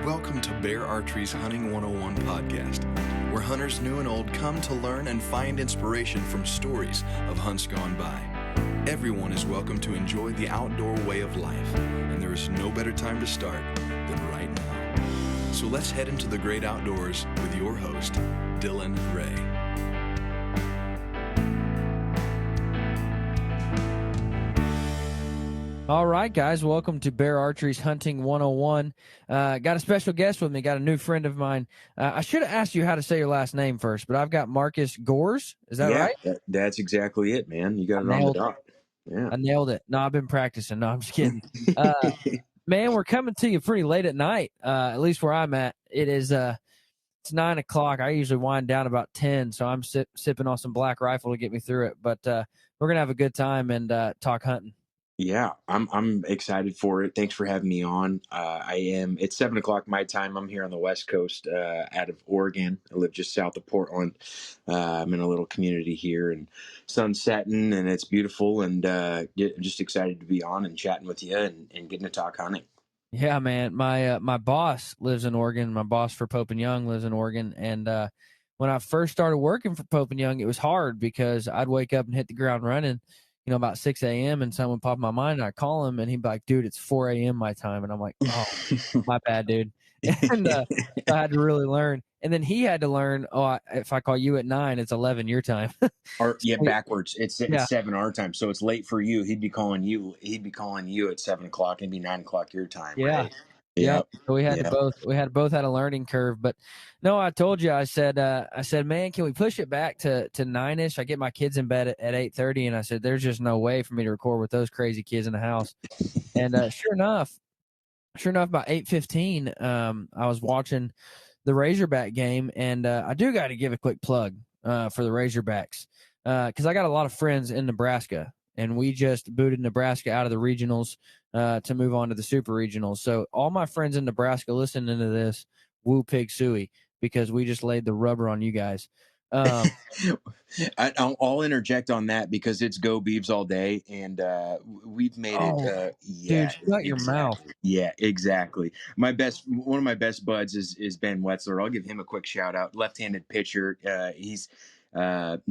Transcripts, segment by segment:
Welcome to Bear Archery's Hunting 101 podcast, where hunters new and old come to learn and find inspiration from stories of hunts gone by. Everyone is welcome to enjoy the outdoor way of life, and there is no better time to start than right now. So let's head into the great outdoors with your host, Dylan Ray. All right, guys, welcome to Bear Archery's Hunting 101. Got a special guest with me, got a new friend of mine. I should have asked you how to say your last name first, but I've got Marcus Gores. Is that right? That's exactly it, man. You got it on the dot. Yeah. I nailed it. No, I've been practicing. No, I'm just kidding. Man, we're coming to you pretty late at night, at least where I'm at. It's 9 o'clock. I usually wind down about 10, so I'm sipping on some Black Rifle to get me through it. But we're going to have a good time and talk hunting. Yeah, I'm excited for it. Thanks for having me on. It's 7 o'clock my time. I'm here on the West Coast, out of Oregon. I live just south of Portland. I'm in a little community here, and sun's setting, and it's beautiful. And I'm just excited to be on and chatting with you and getting to talk hunting. Yeah, man. My boss lives in Oregon. My boss for Pope and Young lives in Oregon, and when I first started working for Pope and Young, it was hard because I'd wake up and hit the ground running, about 6 a.m. and someone popped in my mind, and I call him, and he'd be like, dude, it's 4 a.m. my time. And I'm like, oh, my bad, dude. And so I had to really learn. And then he had to learn, if I call you at 9, it's 11 your time. Backwards. It's 7 our time. So it's late for you. He'd be calling you at 7 o'clock. It'd be 9 o'clock your time. Yeah. Right? Yeah. So we had both had a learning curve. But no, I told you, I said, man, can we push it back to 9-ish? I get my kids in bed at 8:30, and I said, there's just no way for me to record with those crazy kids in the house. And sure enough, about 8:15, I was watching the Razorback game, and I do got to give a quick plug for the Razorbacks because I got a lot of friends in Nebraska, and we just booted Nebraska out of the regionals to move on to the super regionals. So all my friends in Nebraska listening to this, woo pig suey, because we just laid the rubber on you guys. I'll interject on that because it's go Beavs all day, and we've made it. Dude, shut your mouth. Yeah, exactly. One of my best buds is Ben Wetzler. I'll give him a quick shout out. Left-handed pitcher. He's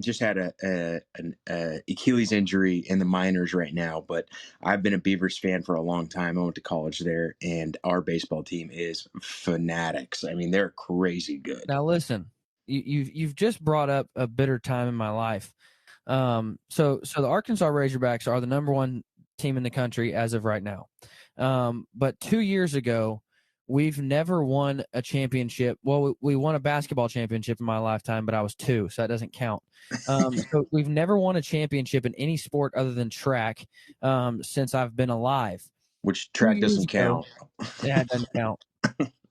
just had an Achilles injury in the minors right now, but I've been a Beavers fan for a long time. I went to college there, and our baseball team is fanatics. I mean, they're crazy good. Now listen, you've just brought up a bitter time in my life. So the Arkansas Razorbacks are the number one team in the country as of right now. But 2 years ago, we've never won a championship. Well, we won a basketball championship in my lifetime, but I was 2, so that doesn't count. So we've never won a championship in any sport other than track since I've been alive. Which track doesn't count. Yeah, it doesn't count.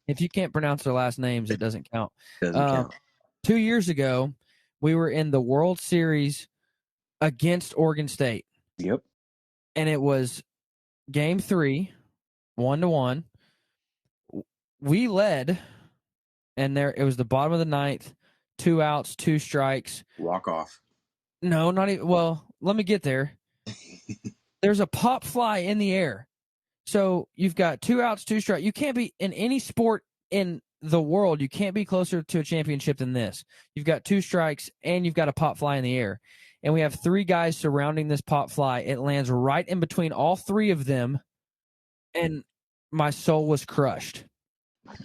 If you can't pronounce their last names, it doesn't count. Doesn't count. 2 years ago, we were in the World Series against Oregon State. Yep. And it was Game 3, 1-1. We led, and it was the bottom of the ninth, 2 outs, 2 strikes. Walk off. No, not even. Well, let me get there. There's a pop fly in the air. So you've got 2 outs, 2 strikes. You can't be in any sport in the world. You can't be closer to a championship than this. You've got 2 strikes, and you've got a pop fly in the air. And we have 3 guys surrounding this pop fly. It lands right in between all 3 of them, and my soul was crushed.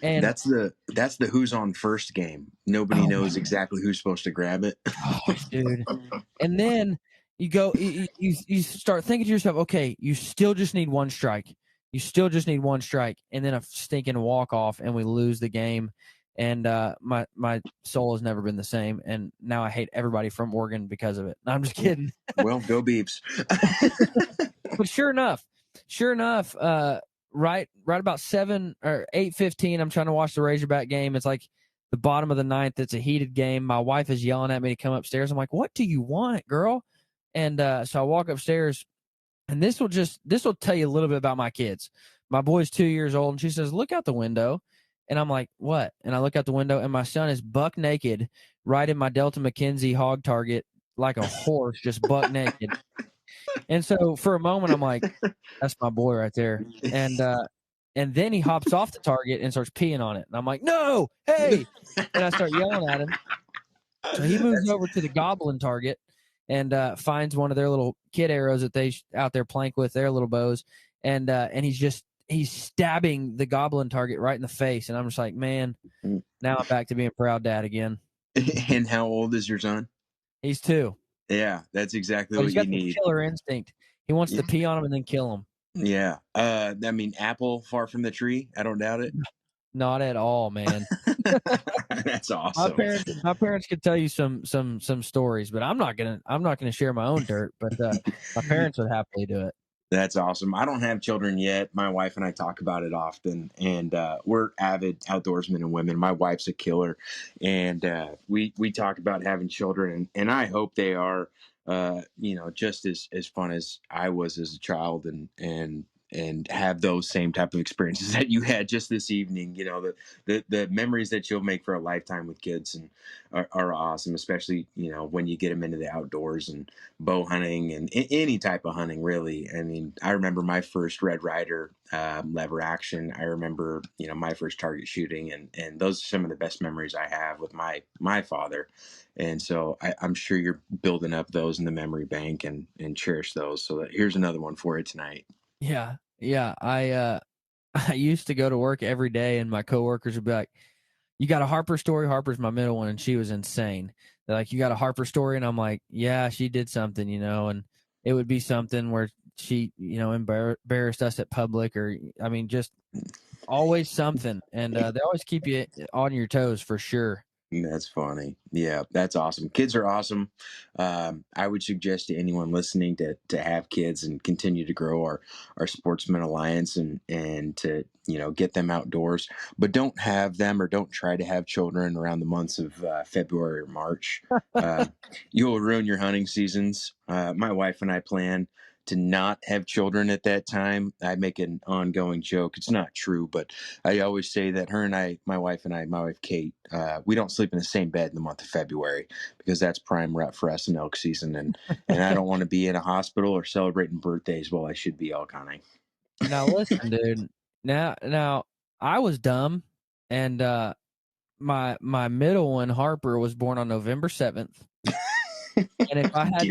And that's the who's on first game. Nobody knows exactly who's supposed to grab it. Oh, dude. And then you start thinking to yourself, okay, you still just need 1 strike. You still just need 1 strike. And then a stinking walk off, and we lose the game. And my soul has never been the same. And now I hate everybody from Oregon because of it. No, I'm just kidding. Well, go Beavs. But sure enough, right about 7 or 8:15, I'm trying to watch the Razorback game. It's like the bottom of the ninth. It's a heated game. My wife is yelling at me to come upstairs. I'm like, what do you want, girl? And so I walk upstairs, and this will tell you a little bit about my kids. My boy's 2 years old, and she says, look out the window. And I'm like, what? And I look out the window, and my son is buck naked right in my Delta McKenzie hog target like a horse, just buck naked. And so for a moment, I'm like, that's my boy right there. And And then he hops off the target and starts peeing on it. And I'm like, no, hey. And I start yelling at him. So he moves over to the goblin target and finds one of their little kid arrows that they out there plank with their little bows. And he's stabbing the goblin target right in the face. And I'm just like, man, now I'm back to being proud dad again. And how old is your son? He's 2. Yeah, that's exactly But what he's got you the need. killer instinct. He wants to pee on him and then kill him. Yeah. I mean, apple far from the tree. I don't doubt it. Not at all, man. That's awesome. My parents could tell you some stories, but I'm not gonna share my own dirt. But my parents would happily do it. That's awesome. I don't have children yet. My wife and I talk about it often, and we're avid outdoorsmen and women. My wife's a killer, and we talk about having children, and I hope they are, just as fun as I was as a child, and have those same type of experiences that you had just this evening. The memories that you'll make for a lifetime with kids and are awesome, especially when you get them into the outdoors and bow hunting and any type of hunting, really. I mean, I remember my first Red Ryder lever action. I remember my first target shooting, and those are some of the best memories I have with my father. And so I'm sure you're building up those in the memory bank and cherish those. So here's another one for you tonight. Yeah. I used to go to work every day, and my coworkers would be like, "You got a Harper story?" Harper's my middle one, and she was insane. They're like, "You got a Harper story?" And I'm like, "Yeah, she did something, and it would be something where she, embarrassed us at public, or I mean, just always something." And they always keep you on your toes for sure. That's funny. Yeah, that's awesome. Kids are awesome. I would suggest to anyone listening to have kids and continue to grow our Sportsman Alliance and to get them outdoors, but don't have them or don't try to have children around the months of February or March. You'll ruin your hunting seasons. My wife and I plan to not have children at that time. I make an ongoing joke. It's not true, but I always say that my wife Kate, we don't sleep in the same bed in the month of February because that's prime rut for us in elk season. And I don't want to be in a hospital or celebrating birthdays while I should be elk hunting. Now listen, dude. Now I was dumb, and my middle one, Harper, was born on November 7th. And if I had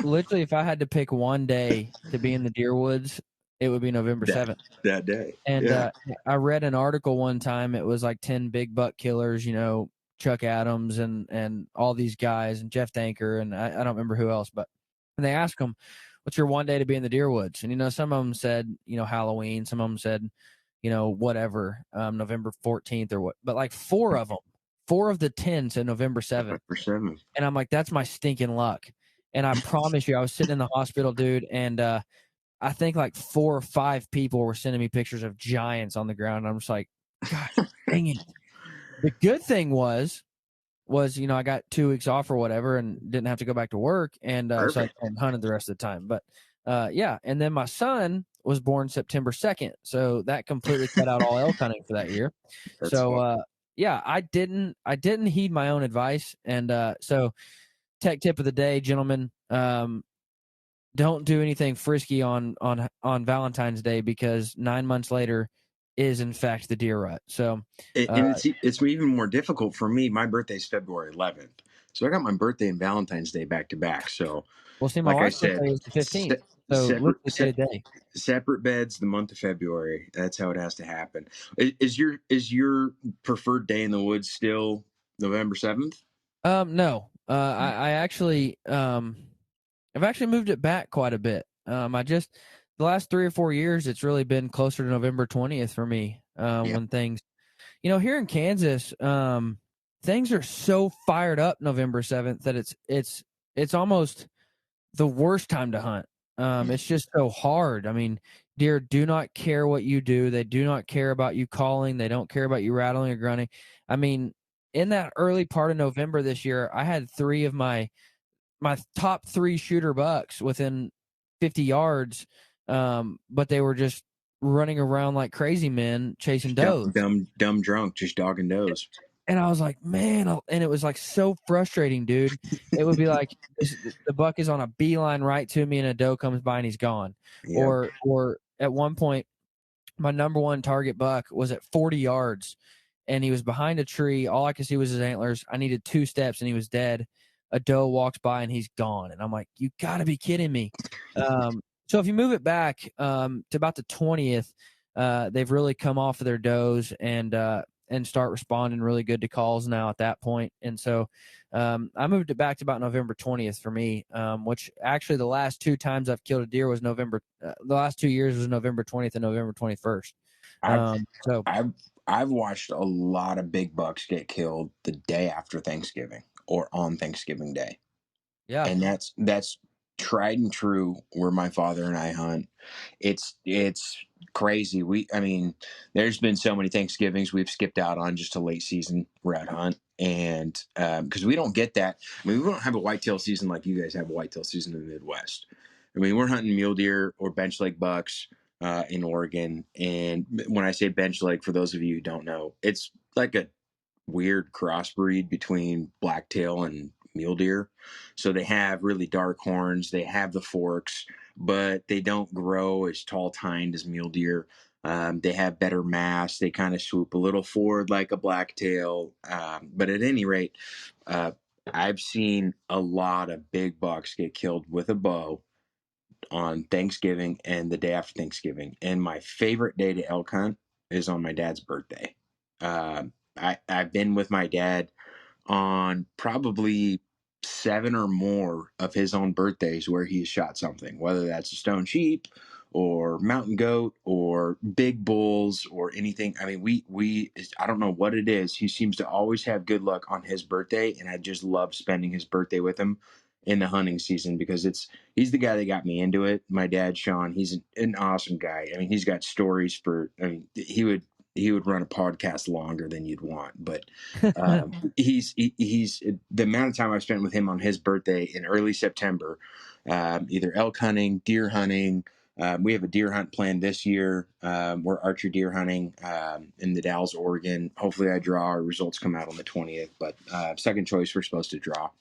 literally, if I had to pick one day to be in the deer woods, it would be November 7th. That day. And I read an article one time. It was like 10 big buck killers, Chuck Adams and all these guys, and Jeff Danker, and I don't remember who else, but and they asked them, "What's your one day to be in the deer woods?" And some of them said, Halloween. Some of them said, whatever, November 14th or what. But like 4 of the 10 said November 7th. And I'm like, that's my stinking luck. And I promise you, I was sitting in the hospital, dude, and I think like 4 or 5 people were sending me pictures of giants on the ground. And I'm just like, gosh, dang it. The good thing was, I got 2 weeks off or whatever and didn't have to go back to work. And so I hunted the rest of the time. But yeah. And then my son was born September 2nd. So that completely cut out all elk hunting for that year. Yeah, I didn't heed my own advice. And so tech tip of the day, gentlemen, don't do anything frisky on Valentine's Day, because 9 months later is in fact the deer rut. So it's even more difficult for me. My birthday's February 11th. So I got my birthday and Valentine's Day back to back. So well, see, my wife's birthday is the 15th. Separate beds the month of February. That's how it has to happen. Is your preferred day in the woods still November 7th? No. I actually I've actually moved it back quite a bit. The last 3 or 4 years, it's really been closer to November 20th for me. When things, here in Kansas, things are so fired up November 7th that it's almost the worst time to hunt. It's just so hard. I mean, deer do not care what you do. They do not care about you calling. They don't care about you rattling or grunting. I mean, in that early part of November this year, I had 3 of my top 3 shooter bucks within 50 yards. But they were just running around like crazy men chasing does. Dumb drunk, just dogging does. And I was like, man, and it was like so frustrating, dude. It would be like the buck is on a beeline right to me, and a doe comes by and he's gone. Yeah. Or at one point, my number one target buck was at 40 yards, and he was behind a tree. All I could see was his antlers. I needed 2 steps and he was dead. A doe walks by and he's gone. And I'm like, you got to be kidding me. So if you move it back to about the 20th, they've really come off of their does and start responding really good to calls now at that point. And so I moved it back to about November 20th for me, which actually the last 2 times I've killed a deer was the last 2 years was November 20th and November 21st. I've So I've I've watched a lot of big bucks get killed the day after Thanksgiving or on Thanksgiving Day. yeah, And that's tried and true where my father and I hunt. It's crazy. I mean, there's been so many Thanksgivings we've skipped out on just a late season rat hunt, and because we don't get that. I mean, we don't have a whitetail season like you guys have a whitetail season in the Midwest. I mean, we're hunting mule deer or bench leg bucks in Oregon, and when I say bench leg, for those of you who don't know, it's like a weird crossbreed between blacktail and mule deer. So they have really dark horns, they have the forks, but they don't grow as tall tined as mule deer. They have better mass. They kind of swoop a little forward like a blacktail. But at any rate, uh, I've seen a lot of big bucks get killed with a bow on Thanksgiving and the day after Thanksgiving. And my favorite day to elk hunt is on my dad's birthday. I've been with my dad on probably 7 or more of his own birthdays where he's shot something, whether that's a stone sheep or mountain goat or big bulls or anything. I mean, we I don't know what it is. He seems to always have good luck on his birthday, and I just love spending his birthday with him in the hunting season because he's the guy that got me into it. My dad, Sean, he's an awesome guy. I mean, he's got stories for. I mean, he would run a podcast longer than you'd want, but he's the amount of time I've spent with him on his birthday in early September, either elk hunting, deer hunting. We have a deer hunt planned this year. We're archery deer hunting in the Dalles, Oregon. Hopefully, I draw. Our results come out on the 20th, but second choice we're supposed to draw.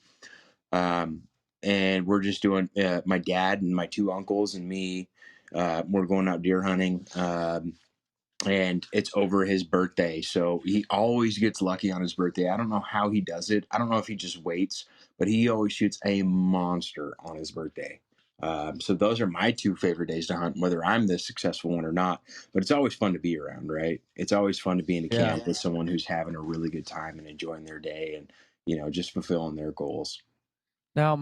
And we're just doing my dad and my 2 uncles and me. We're going out deer hunting. And it's over his birthday. So he always gets lucky on his birthday. I don't know how he does it. I don't know if he just waits, but he always shoots a monster on his birthday. So those are my 2 favorite days to hunt, whether I'm the successful one or not. But it's always fun to be around, right? It's always fun to be in a yeah. camp with someone who's having a really good time and enjoying their day and, just fulfilling their goals. Now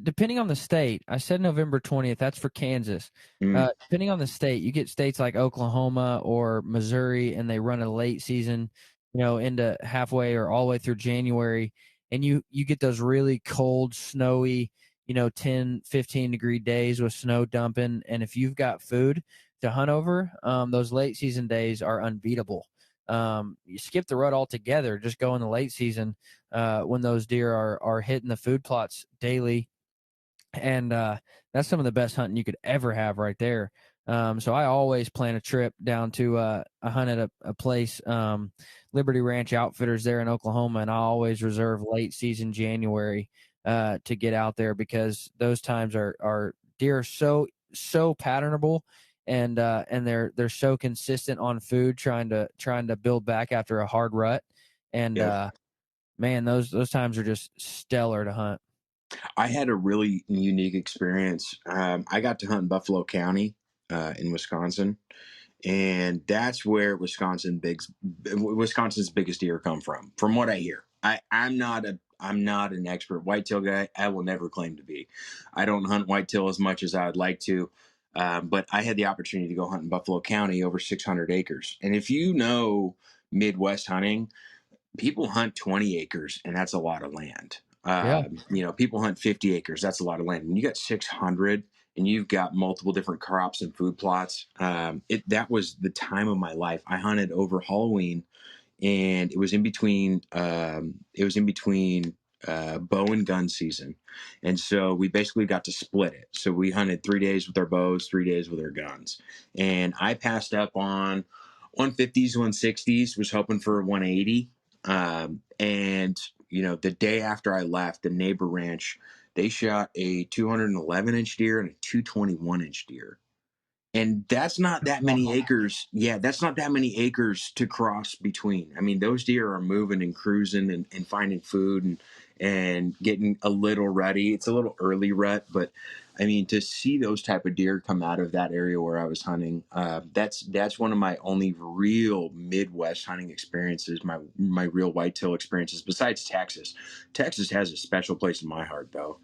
depending on the state, I said November 20th. That's for Kansas. Mm, Depending on the state, you get states like Oklahoma or Missouri, and they run a late season, into halfway or all the way through January, and you get those really cold, snowy, 10, 15-degree days with snow dumping. And if you've got food to hunt over, those late season days are unbeatable. You skip the rut altogether. Just go in the late season when those deer are hitting the food plots daily, and that's some of the best hunting you could ever have right there. So I always plan a trip down to a hunt at a place, Liberty Ranch Outfitters there in Oklahoma, and I always reserve late season January to get out there because those times are deer are so patternable, and they're so consistent on food, trying to build back after a hard rut, and yep. man, those times are just stellar to hunt. I had a really unique experience. I got to hunt in Buffalo County in Wisconsin, and that's where Wisconsin's biggest deer come from what I hear. I'm not an expert whitetail guy. I will never claim to be. I don't hunt whitetail as much as I'd like to, but I had the opportunity to go hunt in Buffalo County, over 600 acres. And if you know Midwest hunting, people hunt 20 acres, and that's a lot of land. Yeah. People hunt 50 acres. That's a lot of land. When you got 600 and you've got multiple different crops and food plots, that was the time of my life. I hunted over Halloween, and it was in between. Bow and gun season, and so we basically got to split it. So we hunted 3 days with our bows, 3 days with our guns, and I passed up on 150s, 160s, was hoping for a 180. And the day after I left, the neighbor ranch, they shot a 211-inch deer and a 221-inch deer. And that's not that many acres. Yeah, that's not that many acres to cross between. I mean, those deer are moving and cruising and finding food and getting a little ready. It's a little early rut, but I mean, to see those type of deer come out of that area where I was hunting, that's one of my only real Midwest hunting experiences. My real whitetail experiences, besides Texas. Texas has a special place in my heart, though.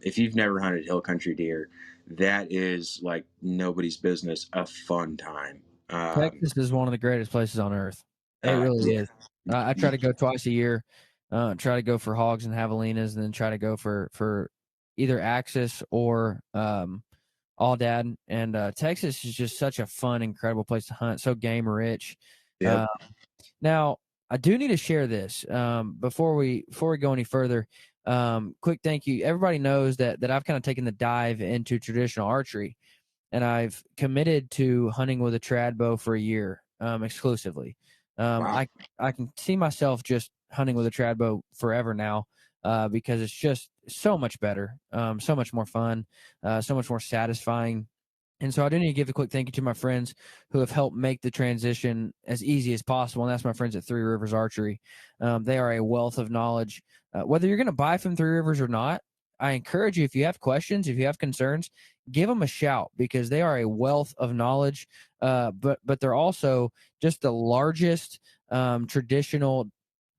If you've never hunted hill country deer, that is like nobody's business, a fun time. Texas is one of the greatest places on earth. It really Yeah, is. I try to go twice a year. Try to go for hogs and javelinas, and then try to go for either axis or all dad. And Texas is just such a fun, incredible place to hunt. So game rich. yep. Now I do need to share this before we go any further. Quick thank you. Everybody knows that I've kind of taken the dive into traditional archery, and I've committed to hunting with a trad bow for a year exclusively. Wow. I can see myself just hunting with a trad bow forever now because it's just so much better, so much more fun, so much more satisfying. And so I do need to give a quick thank you to my friends who have helped make the transition as easy as possible. And that's my friends at Three Rivers Archery. They are a wealth of knowledge. Whether you're going to buy from Three Rivers or not, I encourage you, if you have questions, if you have concerns, give them a shout because they are a wealth of knowledge. But they're also just the largest traditional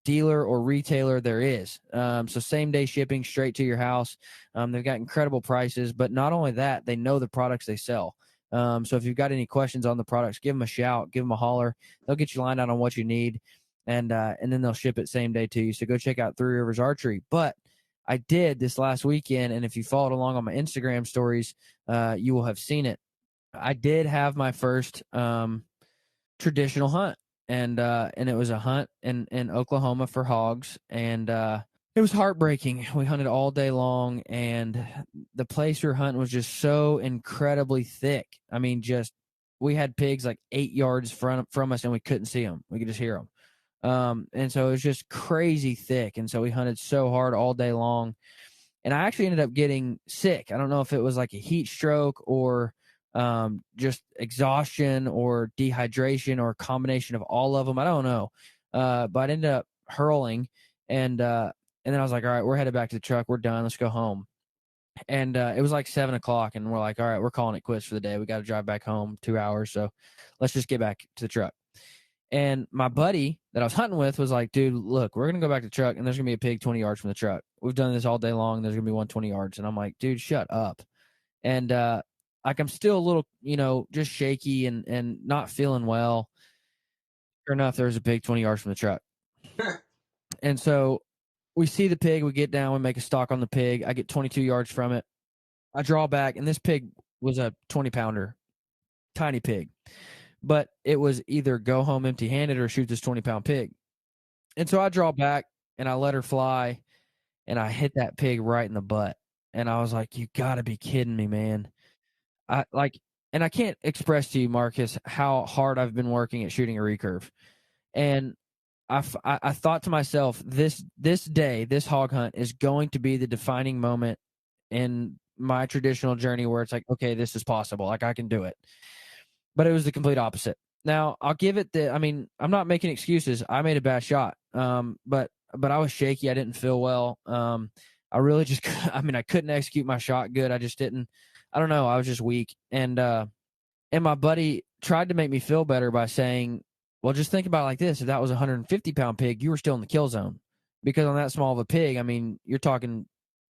dealer or retailer there is. So same day shipping straight to your house. They've got incredible prices, but not only that, they know the products they sell. So if you've got any questions on the products, give them a shout, give them a holler. They'll get you lined out on what you need, and then they'll ship it same day to you. So go check out Three Rivers Archery. But I did this last weekend, and if you followed along on my Instagram stories, you will have seen it. I did have my first traditional hunt, and it was a hunt in Oklahoma for hogs, and it was heartbreaking. We hunted all day long, and the place we were hunting was just so incredibly thick. I mean, just we had pigs like 8 yards from us, and we couldn't see them. We could just hear them. And so it was just crazy thick. And so we hunted so hard all day long. And I actually ended up getting sick. I don't know if it was like a heat stroke or just exhaustion or dehydration or a combination of all of them. I don't know. But I ended up hurling. And then I was like, all right, we're headed back to the truck. We're done. Let's go home. And it was like 7:00, and we're like, all right, we're calling it quits for the day. We got to drive back home 2 hours. So let's just get back to the truck. And my buddy that I was hunting with was like, dude, look, we're going to go back to the truck, and there's going to be a pig 20 yards from the truck. We've done this all day long. There's going to be one 20 yards. And I'm like, dude, shut up. And like I'm still a little, just shaky and not feeling well. Sure enough, there's a pig 20 yards from the truck. And so we see the pig. We get down. We make a stalk on the pig. I get 22 yards from it. I draw back, and this pig was a 20-pounder, tiny pig. But it was either go home empty-handed or shoot this 20-pound pig. And so I draw back, and I let her fly, and I hit that pig right in the butt. And I was like, you got to be kidding me, man. And I can't express to you, Marcus, how hard I've been working at shooting a recurve. And I thought to myself, this day, this hog hunt is going to be the defining moment in my traditional journey where it's like, okay, this is possible. Like I can do it. But it was the complete opposite. Now I'll give it I'm not making excuses. I made a bad shot. But I was shaky. I didn't feel well. I really just, I couldn't execute my shot good. I just didn't, I don't know. I was just weak. And my buddy tried to make me feel better by saying, well, just think about it like this. If that was a 150-pound pig, you were still in the kill zone, because on that small of a pig, you're talking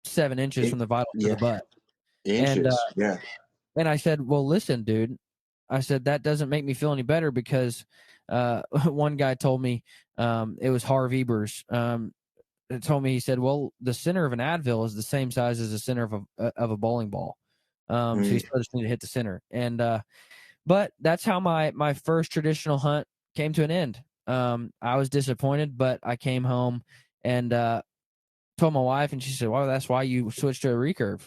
7 inches from the vital to the butt. Inches. And I said, well, listen, dude, I said, that doesn't make me feel any better because one guy told me it was Harv Ebers. It told me, he said, well, the center of an Advil is the same size as the center of a bowling ball. So you still just need to hit the center. And but that's how my first traditional hunt came to an end. I was disappointed, but I came home and told my wife, and she said, well, that's why you switched to a recurve.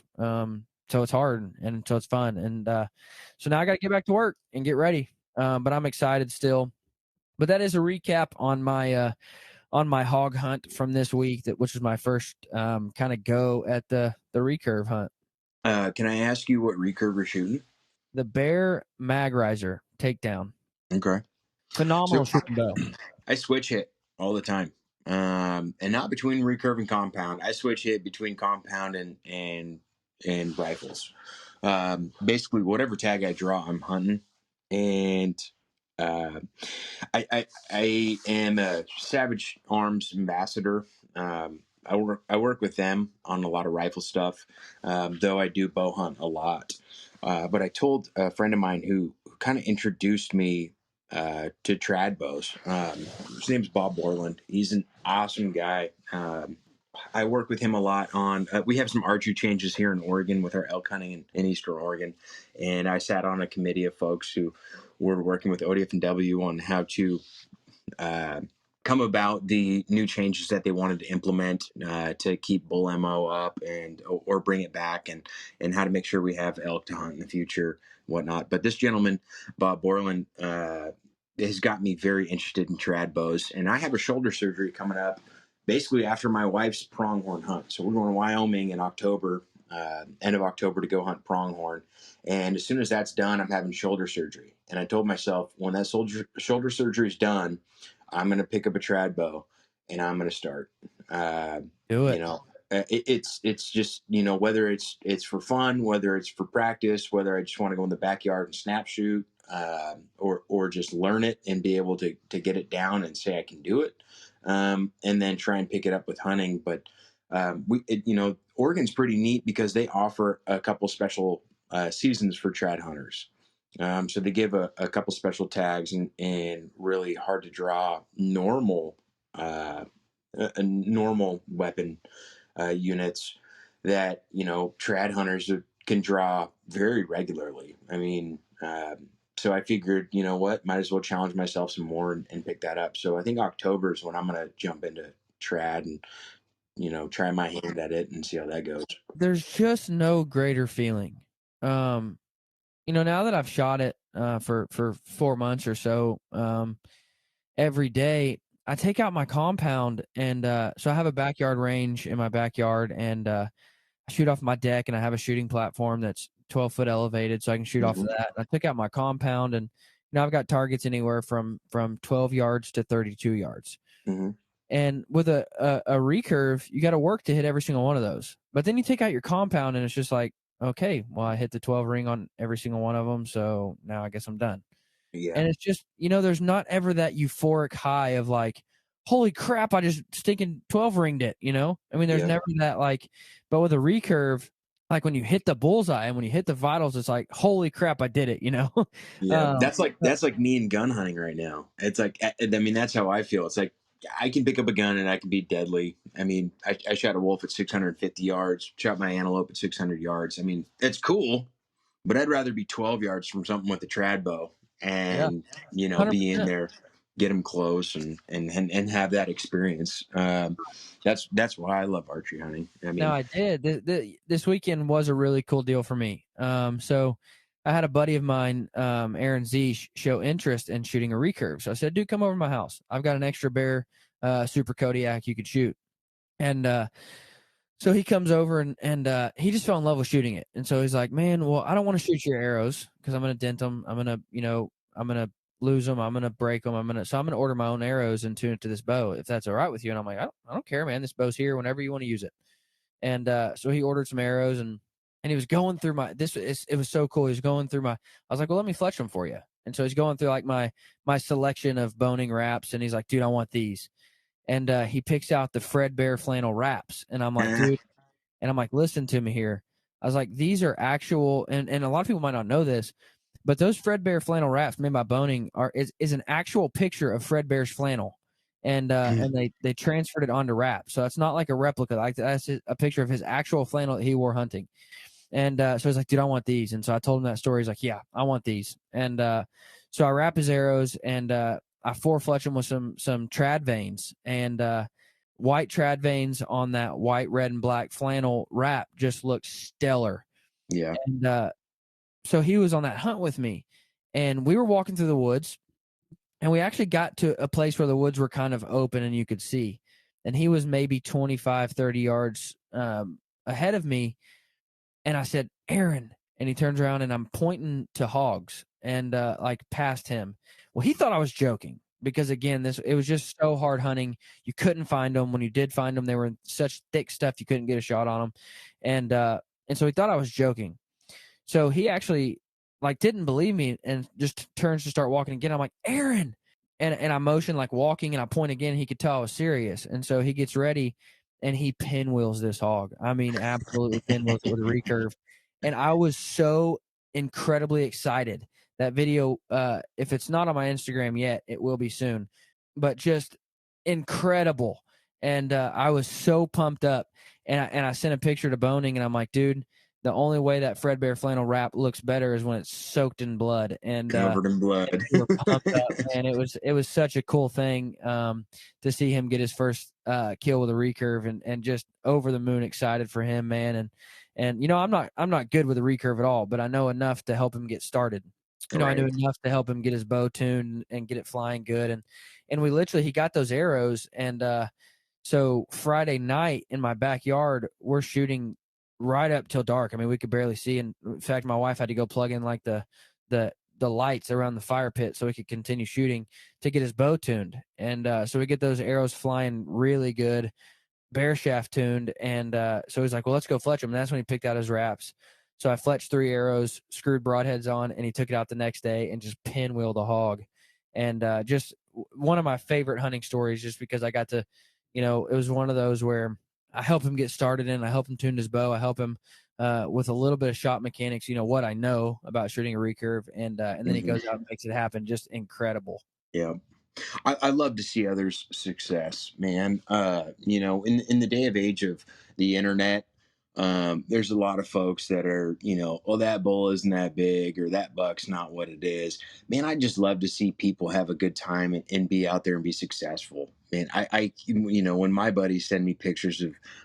So it's hard and so it's fun. And so now I got to get back to work and get ready. But I'm excited still. But that is a recap on my hog hunt from this week, which was my first kind of go at the recurve hunt. Can I ask you what recurve you're shooting? the Bear Mag Riser takedown. Okay. Phenomenal So shooting bow. I switch hit all the time. And not between recurve and compound. I switch hit between compound and rifles. Basically, whatever tag I draw, I'm hunting. And uh, I am a Savage Arms ambassador. I work with them on a lot of rifle stuff, though I do bow hunt a lot. But I told a friend of mine who kind of introduced me to trad bows. His name's Bob Borland. He's an awesome guy. I work with him a lot on. We have some archery changes here in Oregon with our elk hunting in Eastern Oregon, and I sat on a committee of folks who were working with ODF and W on how to come about the new changes that they wanted to implement to keep bull MO up and or bring it back, and how to make sure we have elk to hunt in the future, whatnot. But this gentleman, Bob Borland, has got me very interested in trad bows, and I have a shoulder surgery coming up basically after my wife's pronghorn hunt. So we're going to Wyoming in October, end of October, to go hunt pronghorn. And as soon as that's done, I'm having shoulder surgery. And I told myself, when that shoulder surgery is done, I'm going to pick up a trad bow and I'm going to start. Do it. You know, it's just, you know, whether it's for fun, whether it's for practice, whether I just want to go in the backyard and snap shoot, or just learn it and be able to get it down and say I can do it, and then try and pick it up with hunting. But Oregon's pretty neat because they offer a couple special seasons for trad hunters. So they give a couple special tags and really hard to draw normal normal weapon units that, you know, trad hunters can draw very regularly. I mean, so I figured, you know what, might as well challenge myself some more and pick that up. So I think October is when I'm going to jump into trad and, you know, try my hand at it and see how that goes. There's just no greater feeling. You know, now that I've shot it for 4 months or so, every day I take out my compound, and so I have a backyard range in my backyard, and I shoot off my deck, and I have a shooting platform that's 12 foot elevated, so I can shoot off of that. I took out my compound, and you know, I've got targets anywhere from 12 yards to 32 yards. And with a recurve, you got to work to hit every single one of those. But then you take out your compound, and it's just like, okay, well, I hit the 12 ring on every single one of them, so now I guess I'm done. Yeah. And it's just, you know, there's not ever that euphoric high of like, holy crap, I just stinking 12 ringed it, you know? I mean, there's never that like, but with a recurve, like when you hit the bullseye and when you hit the vitals, it's like, holy crap, I did it, you know? Yeah. That's like me in gun hunting right now. It's like, I mean, that's how I feel. It's like, I can pick up a gun and I can be deadly. I mean, I shot a wolf at 650 yards, shot my antelope at 600 yards. I mean, it's cool, but I'd rather be 12 yards from something with a trad bow and, you know, 100%. be in there, get them close and have that experience. That's why I love archery hunting. I mean, No, I did. This weekend was a really cool deal for me. So I had a buddy of mine, Aaron Z, show interest in shooting a recurve. So I said, dude, come over to my house. I've got an extra Bear Super Kodiak you could shoot. And so he comes over and he just fell in love with shooting it. And so he's like, man, well, I don't want to shoot your arrows because I'm going to dent them. I'm going to lose them. I'm going to break them. I'm going to order my own arrows and tune it to this bow, if that's all right with you. And I'm like, I don't care, man. This bow's here whenever you want to use it. And so he ordered some arrows and he was going through it was so cool. He was going through I was like, well, let me fletch them for you. And so he's going through like my selection of boning wraps. And he's like, dude, I want these. And he picks out the Fredbear flannel wraps. And I'm like, dude, and I'm like, listen to me here. I was like, these are actual, and a lot of people might not know this, but those Fredbear flannel wraps made by Boning is an actual picture of Fredbear's flannel. And they transferred it onto wrap. So it's not like a replica. Like that's a picture of his actual flannel that he wore hunting. And so he's like, dude, I want these. And so I told him that story. He's like, yeah, I want these. And so I wrap his arrows and I fletch them with some trad veins, and white trad veins on that white, red, and black flannel wrap just looked stellar. Yeah. And so he was on that hunt with me, and we were walking through the woods, and we actually got to a place where the woods were kind of open and you could see. And he was maybe 25, 30 yards ahead of me. And I said, Aaron, and he turns around and I'm pointing to hogs and like past him. Well, he thought I was joking because again, it was just so hard hunting. You couldn't find them. When you did find them, they were in such thick stuff you couldn't get a shot on them, and so he thought I was joking. So he actually like didn't believe me and just turns to start walking again. I'm like, Aaron, and I motion like walking and I point again. He could tell I was serious, and so he gets ready and he pinwheels this hog. I mean, absolutely pinwheels it with a recurve, and I was so incredibly excited. That video, if it's not on my Instagram yet, it will be soon. But just incredible, and I was so pumped up, and I sent a picture to Boning, and I'm like, dude, the only way that Fredbear flannel wrap looks better is when it's soaked in blood, and Covered in blood. we were pumped up, man. It was such a cool thing to see him get his first kill with a recurve, and just over the moon excited for him, man. And you know, I'm not good with a recurve at all, but I know enough to help him get started. You know, I knew enough to help him get his bow tuned and get it flying good, and we literally he got those arrows, and so Friday night in my backyard we're shooting right up till dark. I mean, we could barely see. And in fact, my wife had to go plug in like the lights around the fire pit so we could continue shooting to get his bow tuned. And so we get those arrows flying really good, bear shaft tuned. And so he's like, well, let's go fletch them. And that's when he picked out his wraps. So I fletched 3 arrows, screwed broadheads on, and he took it out the next day and just pinwheeled a hog. And just one of my favorite hunting stories, just because I got to, you know, it was one of those where I help him get started in. I help him tune his bow. I help him with a little bit of shot mechanics, you know, what I know about shooting a recurve. And then he goes out and makes it happen. Just incredible. Yeah. I love to see others' success, man. You know, in the day of age of the internet, there's a lot of folks that are, you know, oh, that bull isn't that big or that buck's not what it is. Man, I just love to see people have a good time and be out there and be successful. Man, you know, when my buddies send me pictures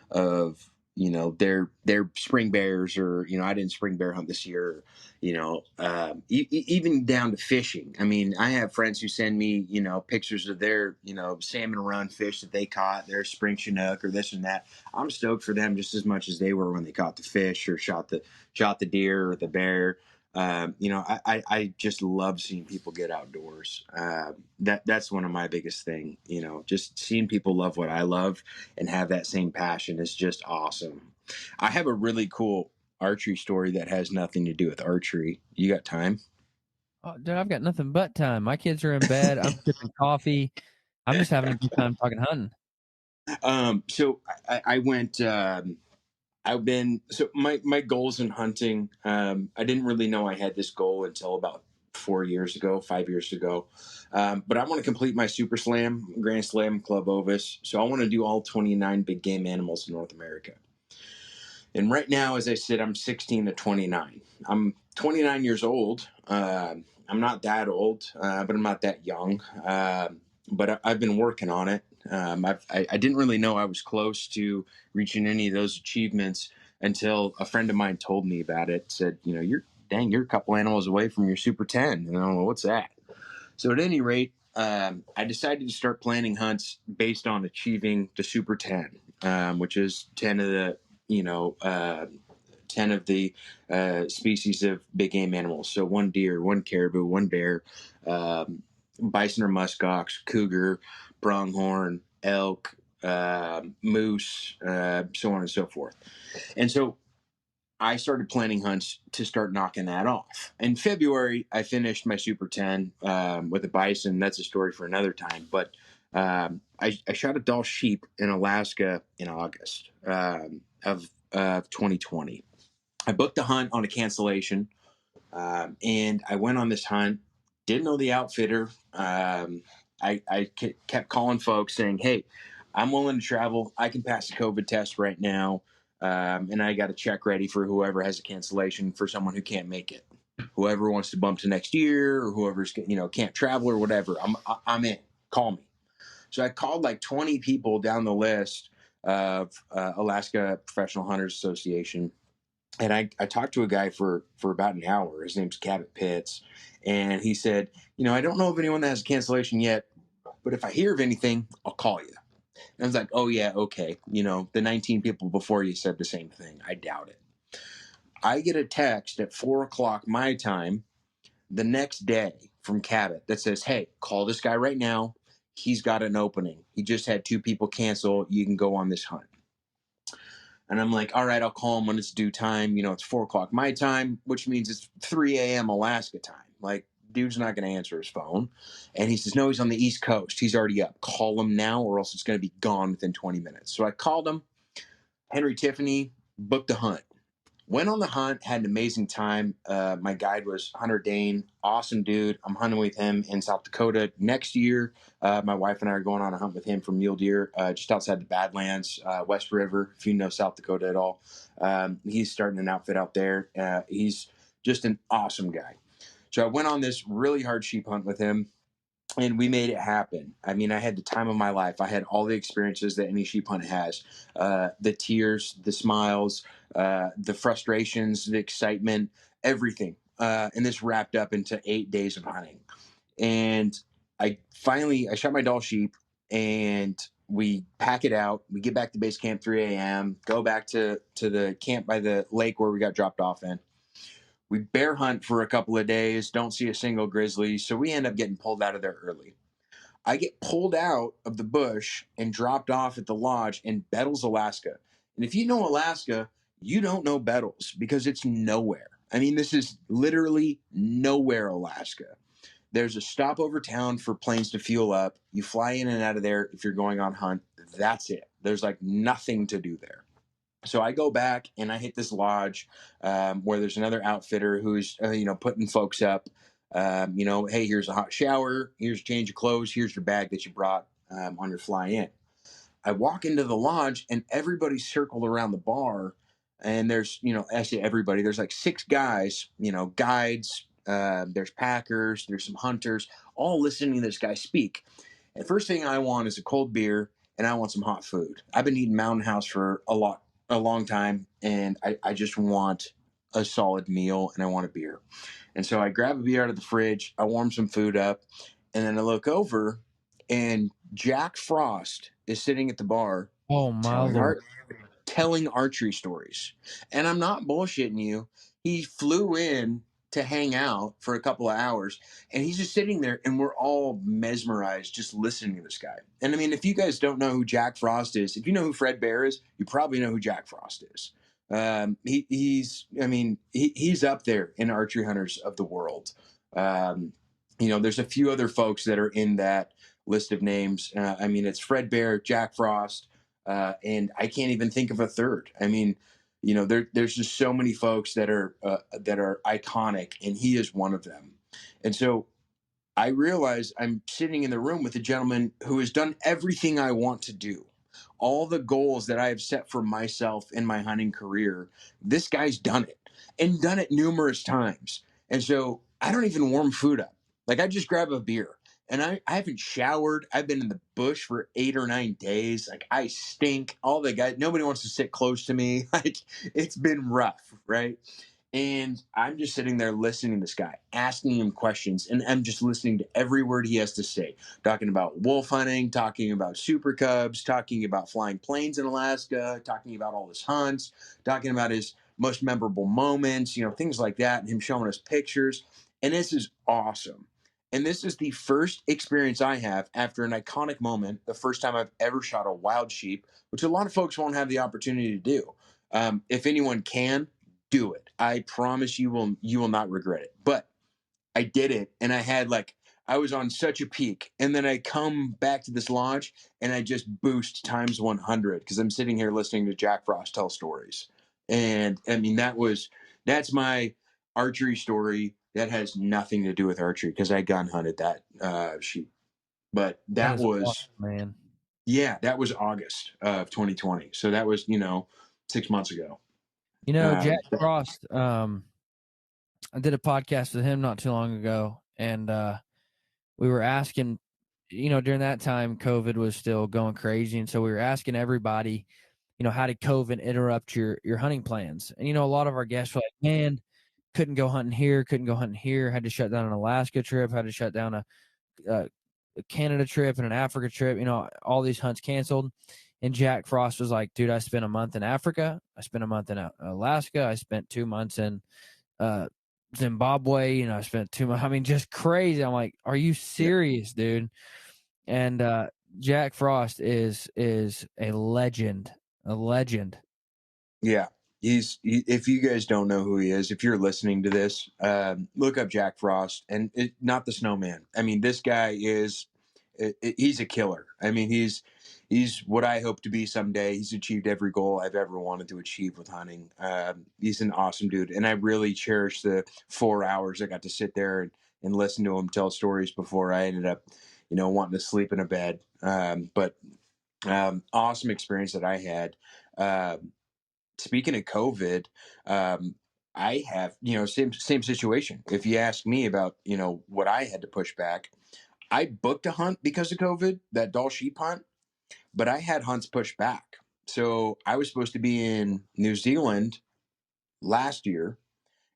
of you know their spring bears, or you know, I didn't spring bear hunt this year, you know, even down to fishing. I mean, I have friends who send me, you know, pictures of their, you know, salmon run fish that they caught, their spring chinook or this and that. I'm stoked for them just as much as they were when they caught the fish or shot the deer or the bear. You know, I just love seeing people get outdoors. That's one of my biggest thing. You know, just seeing people love what I love and have that same passion is just awesome. I have a really cool archery story that has nothing to do with archery. You got time? Oh, dude, I've got nothing but time. My kids are in bed. I'm sipping coffee. I'm just having a good time talking hunting. So I went. I've been so my goals in hunting. I didn't really know I had this goal until about 4 years ago, 5 years ago. But I want to complete my Super Slam, Grand Slam, Club Ovis. So I want to do all 29 big game animals in North America. And right now, as I said, I'm 16 to 29. I'm 29 years old. I'm not that old, but I'm not that young. But I've been working on it. I didn't really know I was close to reaching any of those achievements until a friend of mine told me about it. Said, you know, you're a couple animals away from your Super 10. And I'm like, what's that? So at any rate, I decided to start planning hunts based on achieving the Super 10, which is 10 of the, you know, 10 of the species of big game animals. So 1 deer, 1 caribou, 1 bear, bison or muskox, cougar, pronghorn, elk, moose, so on and so forth. And so I started planning hunts to start knocking that off. In February, I finished my Super 10 with a bison. That's a story for another time. But I shot a Dall sheep in Alaska in August of 2020. I booked a hunt on a cancellation, and I went on this hunt. Didn't know the outfitter. I kept calling folks saying, hey, I'm willing to travel. I can pass the COVID test right now. And I got a check ready for whoever has a cancellation for someone who can't make it. Whoever wants to bump to next year, or whoever's, you know, can't travel or whatever, I'm in. Call me. So I called like 20 people down the list of Alaska Professional Hunters Association. And I talked to a guy for about an hour. His name's Cabot Pitts. And he said, you know, I don't know of anyone that has a cancellation yet, but if I hear of anything, I'll call you. And I was like, oh, yeah, okay. You know, the 19 people before you said the same thing. I doubt it. I get a text at 4:00 my time the next day from Cabot that says, "Hey, call this guy right now. He's got an opening. He just had 2 people cancel. You can go on this hunt." And I'm like, "All right, I'll call him when it's due time. It's 4:00 my time, which means it's 3 a.m. Alaska time. Like, dude's not going to answer his phone." And he says, "No, he's on the East Coast. He's already up. Call him now, or else it's going to be gone within 20 minutes." So I called him. Henry Tiffany booked the hunt. Went on the hunt, had an amazing time. My guide was Hunter Dane, awesome dude. I'm hunting with him in South Dakota next year. My wife and I are going on a hunt with him for mule deer just outside the Badlands, West River, if you know South Dakota at all. He's starting an outfit out there. He's just an awesome guy. So I went on this really hard sheep hunt with him, and we made it happen. I mean, I had the time of my life. I had all the experiences that any sheep hunt has, the tears, the smiles, the frustrations, the excitement, everything. And this wrapped up into 8 days of hunting. And I shot my doll sheep, and we pack it out. We get back to base camp 3 a.m., go back to the camp by the lake where we got dropped off in. We bear hunt for a couple of days, don't see a single grizzly, so we end up getting pulled out of there early. I get pulled out of the bush and dropped off at the lodge in Bettles, Alaska. And if you know Alaska, you don't know Bettles because it's nowhere. I mean, this is literally nowhere, Alaska. There's a stopover town for planes to fuel up. You fly in and out of there if you're going on hunt. That's it. There's like nothing to do there. So I go back and I hit this lodge where there's another outfitter who's putting folks up. Hey, here's a hot shower. Here's a change of clothes. Here's your bag that you brought on your fly in. I walk into the lodge and everybody's circled around the bar. And there's, I say everybody, there's like 6 guys, guides, there's packers, there's some hunters, all listening to this guy speak. And first thing I want is a cold beer, and I want some hot food. I've been eating Mountain House for a long time, and I just want a solid meal, and I want a beer. And so I grab a beer out of the fridge, I warm some food up, and then I look over, and Jack Frost is sitting at the bar Oh my Lord. telling archery stories. And I'm not bullshitting you. He flew in to hang out for a couple of hours, and he's just sitting there, and we're all mesmerized just listening to this guy. And I mean, if you guys don't know who Jack Frost is, if you know who Fred Bear is, you probably know who Jack Frost is. He's up there in archery hunters of the world. There's a few other folks that are in that list of names. It's Fred Bear, Jack Frost, and I can't even think of a third. I mean, there's just so many folks that are iconic, and he is one of them. And so I realize I'm sitting in the room with a gentleman who has done everything I want to do. All the goals that I have set for myself in my hunting career, this guy's done it, and done it numerous times. And so I don't even warm food up. Like, I just grab a beer. And I haven't showered. I've been in the bush for 8 or 9 days. Like, I stink. All the guys, nobody wants to sit close to me. Like, it's been rough, right? And I'm just sitting there listening to this guy, asking him questions, and I'm just listening to every word he has to say, talking about wolf hunting, talking about super cubs, talking about flying planes in Alaska, talking about all his hunts, talking about his most memorable moments, things like that, and him showing us pictures. And this is awesome. And this is the first experience I have after an iconic moment, the first time I've ever shot a wild sheep, which a lot of folks won't have the opportunity to do. If anyone can, do it. I promise you will not regret it. But I did it, and I was on such a peak, and then I come back to this lodge and I just boost times 100 because I'm sitting here listening to Jack Frost tell stories. And I mean, that's my archery story that has nothing to do with archery because I gun hunted that sheep. But that was awesome, man. Yeah, that was August of 2020. So that was 6 months ago. Jack Frost, I did a podcast with him not too long ago, and we were asking, during that time, COVID was still going crazy, and so we were asking everybody, how did COVID interrupt your hunting plans? And a lot of our guests were like, man, couldn't go hunting here, had to shut down an Alaska trip, had to shut down a Canada trip and an Africa trip, all these hunts canceled. And Jack Frost was like, dude, I spent a month in Africa. I spent a month in Alaska. I spent 2 months in Zimbabwe. I spent 2 months. I mean, just crazy. I'm like, are you serious, dude? And Jack Frost is a legend, a legend. Yeah. If you guys don't know who he is, if you're listening to this, look up Jack Frost, and not the snowman. I mean, this guy he's a killer. I mean, he's what I hope to be someday. He's achieved every goal I've ever wanted to achieve with hunting. He's an awesome dude, and I really cherish the 4 hours I got to sit there and listen to him tell stories before I ended up, wanting to sleep in a bed. But awesome experience that I had. Speaking of COVID, I have, same situation. If you ask me about, what I had to push back, I booked a hunt because of COVID, that Dall sheep hunt, but I had hunts pushed back. So I was supposed to be in New Zealand last year,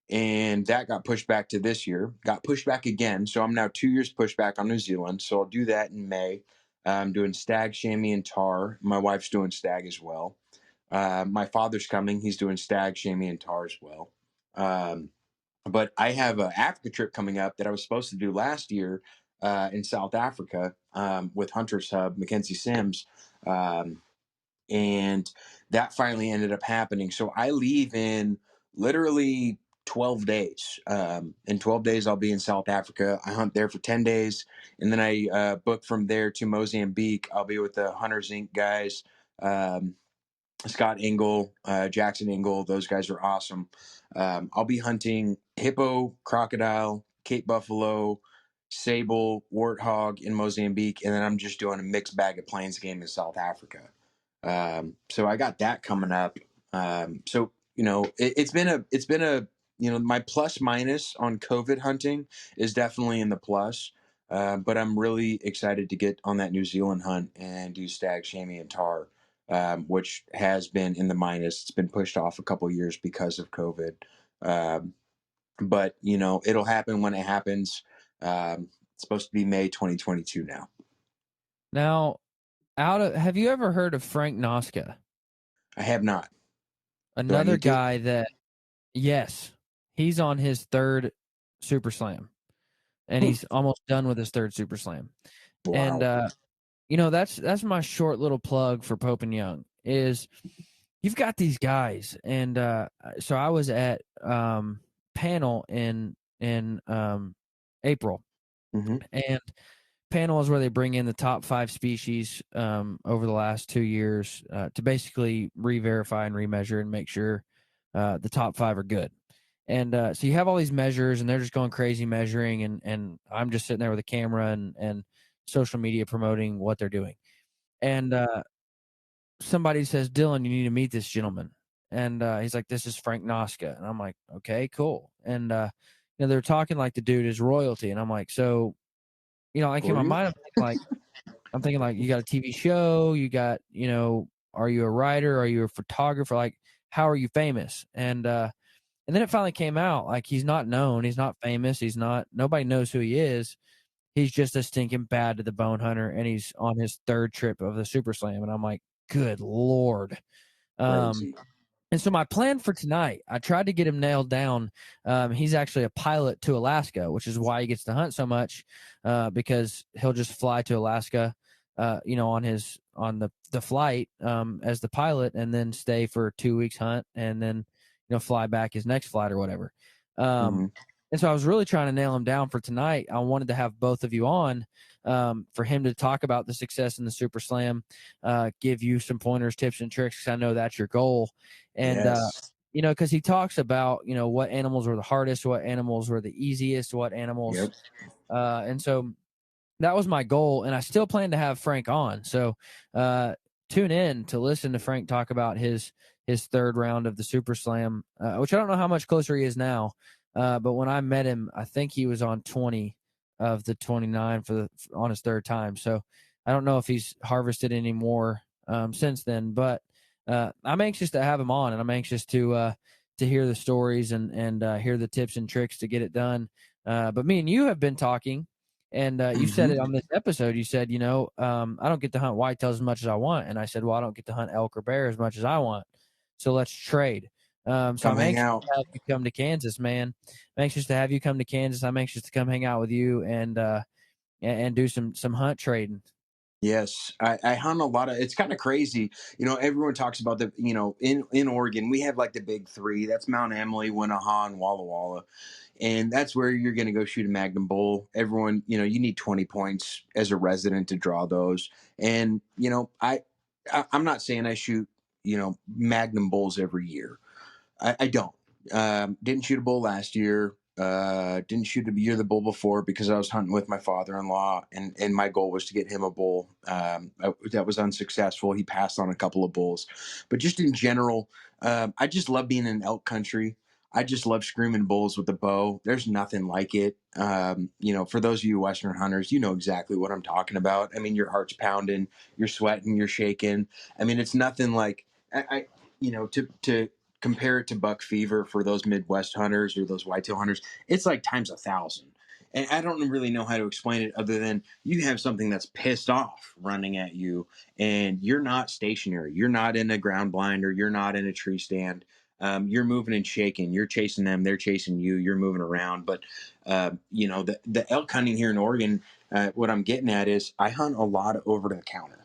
and that got pushed back to this year, got pushed back again. So I'm now 2 years pushed back on New Zealand. So I'll do that in May. I'm doing stag, chamois, and tar. My wife's doing stag as well. My father's coming. He's doing stag, chamois, and tar as well. But I have an Africa trip coming up that I was supposed to do last year in South Africa with Hunters Hub, Mackenzie Sims. And that finally ended up happening. So I leave in literally 12 days. In 12 days, I'll be in South Africa. I hunt there for 10 days. And then I book from there to Mozambique. I'll be with the Hunters Inc. guys. Scott Engel, Jackson Engel, those guys are awesome. I'll be hunting hippo, crocodile, Cape buffalo, sable, warthog in Mozambique, and then I'm just doing a mixed bag of plains game in South Africa. So I got that coming up. So it's been a my plus minus on COVID hunting is definitely in the plus. But I'm really excited to get on that New Zealand hunt and do stag, chamois, and tar. Which has been in the minus. It's been pushed off a couple years because of COVID. But it'll happen when it happens. It's supposed to be May 2022 now. Now, have you ever heard of Frank Nauska? I have not. Another guy that, yes, he's on his third Super Slam, and he's almost done with his third Super Slam. Wow. And that's my short little plug for Pope and Young is you've got these guys. And so I was at panel in April, and panel is where they bring in the top 5 species over the last 2 years to basically re-verify and remeasure and make sure the top 5 are good. And so you have all these measures, and they're just going crazy measuring, and I'm just sitting there with a camera and social media promoting what they're doing. And somebody says, Dylan, you need to meet this gentleman. And he's like, this is Frank Nauska. And I'm like, okay, cool. And they're talking like the dude is royalty. And I'm like, so, like in my mind, I'm thinking like, you got a TV show, you got, are you a writer? Are you a photographer? Like, how are you famous? And then it finally came out, like, he's not known, he's not famous, nobody knows who he is. He's just a stinking bad to the bone hunter, and he's on his 3rd trip of the Super Slam. And I'm like, good Lord. Crazy. And so my plan for tonight, I tried to get him nailed down. He's actually a pilot to Alaska, which is why he gets to hunt so much, because he'll just fly to Alaska, on the flight as the pilot, and then stay for a 2 weeks hunt, and then fly back his next flight or whatever. And so I was really trying to nail him down for tonight. I wanted to have both of you on for him to talk about the success in the Super Slam, give you some pointers, tips, and tricks, because I know that's your goal. And, because he talks about, what animals were the hardest, what animals were the easiest, what animals. Yep. And so that was my goal, and I still plan to have Frank on. So tune in to listen to Frank talk about his 3rd round of the Super Slam, which I don't know how much closer he is now. But when I met him, I think he was on 20 of the 29 on his 3rd time. So I don't know if he's harvested any more since then. But I'm anxious to have him on, and I'm anxious to hear the stories and hear the tips and tricks to get it done. But me and you have been talking, And you said it on this episode. You said, I don't get to hunt whitetails as much as I want. And I said, well, I don't get to hunt elk or bear as much as I want. So let's trade. So Come I'm hang anxious out. to have you come to Kansas, man. I'm anxious to have you come to Kansas. I'm anxious to come hang out with you and do some hunt trading. Yes, I hunt a lot of. It's kind of crazy, Everyone talks about in Oregon we have like the big three. That's Mount Emily, Winnehaha, and Walla Walla, and that's where you're going to go shoot a Magnum bull. Everyone, you need 20 points as a resident to draw those. And I'm not saying I shoot Magnum bulls every year. I don't. Didn't shoot a bull last year. Didn't shoot a year the bull before because I was hunting with my father-in-law, and my goal was to get him a bull. That was unsuccessful. He passed on a couple of bulls, but just in general, I just love being in elk country. I just love screaming bulls with the bow. There's nothing like it. For those of you Western hunters, you know exactly what I'm talking about. I mean, your heart's pounding, you're sweating, you're shaking. I mean, it's nothing like to compare it to buck fever for those Midwest hunters or those whitetail hunters. It's like times 1,000. And I don't really know how to explain it other than you have something that's pissed off running at you, and you're not stationary. You're not in a ground blind, or you're not in a tree stand. You're moving and shaking. You're chasing them. They're chasing you. You're moving around. But, the elk hunting here in Oregon, what I'm getting at is I hunt a lot of over the counter.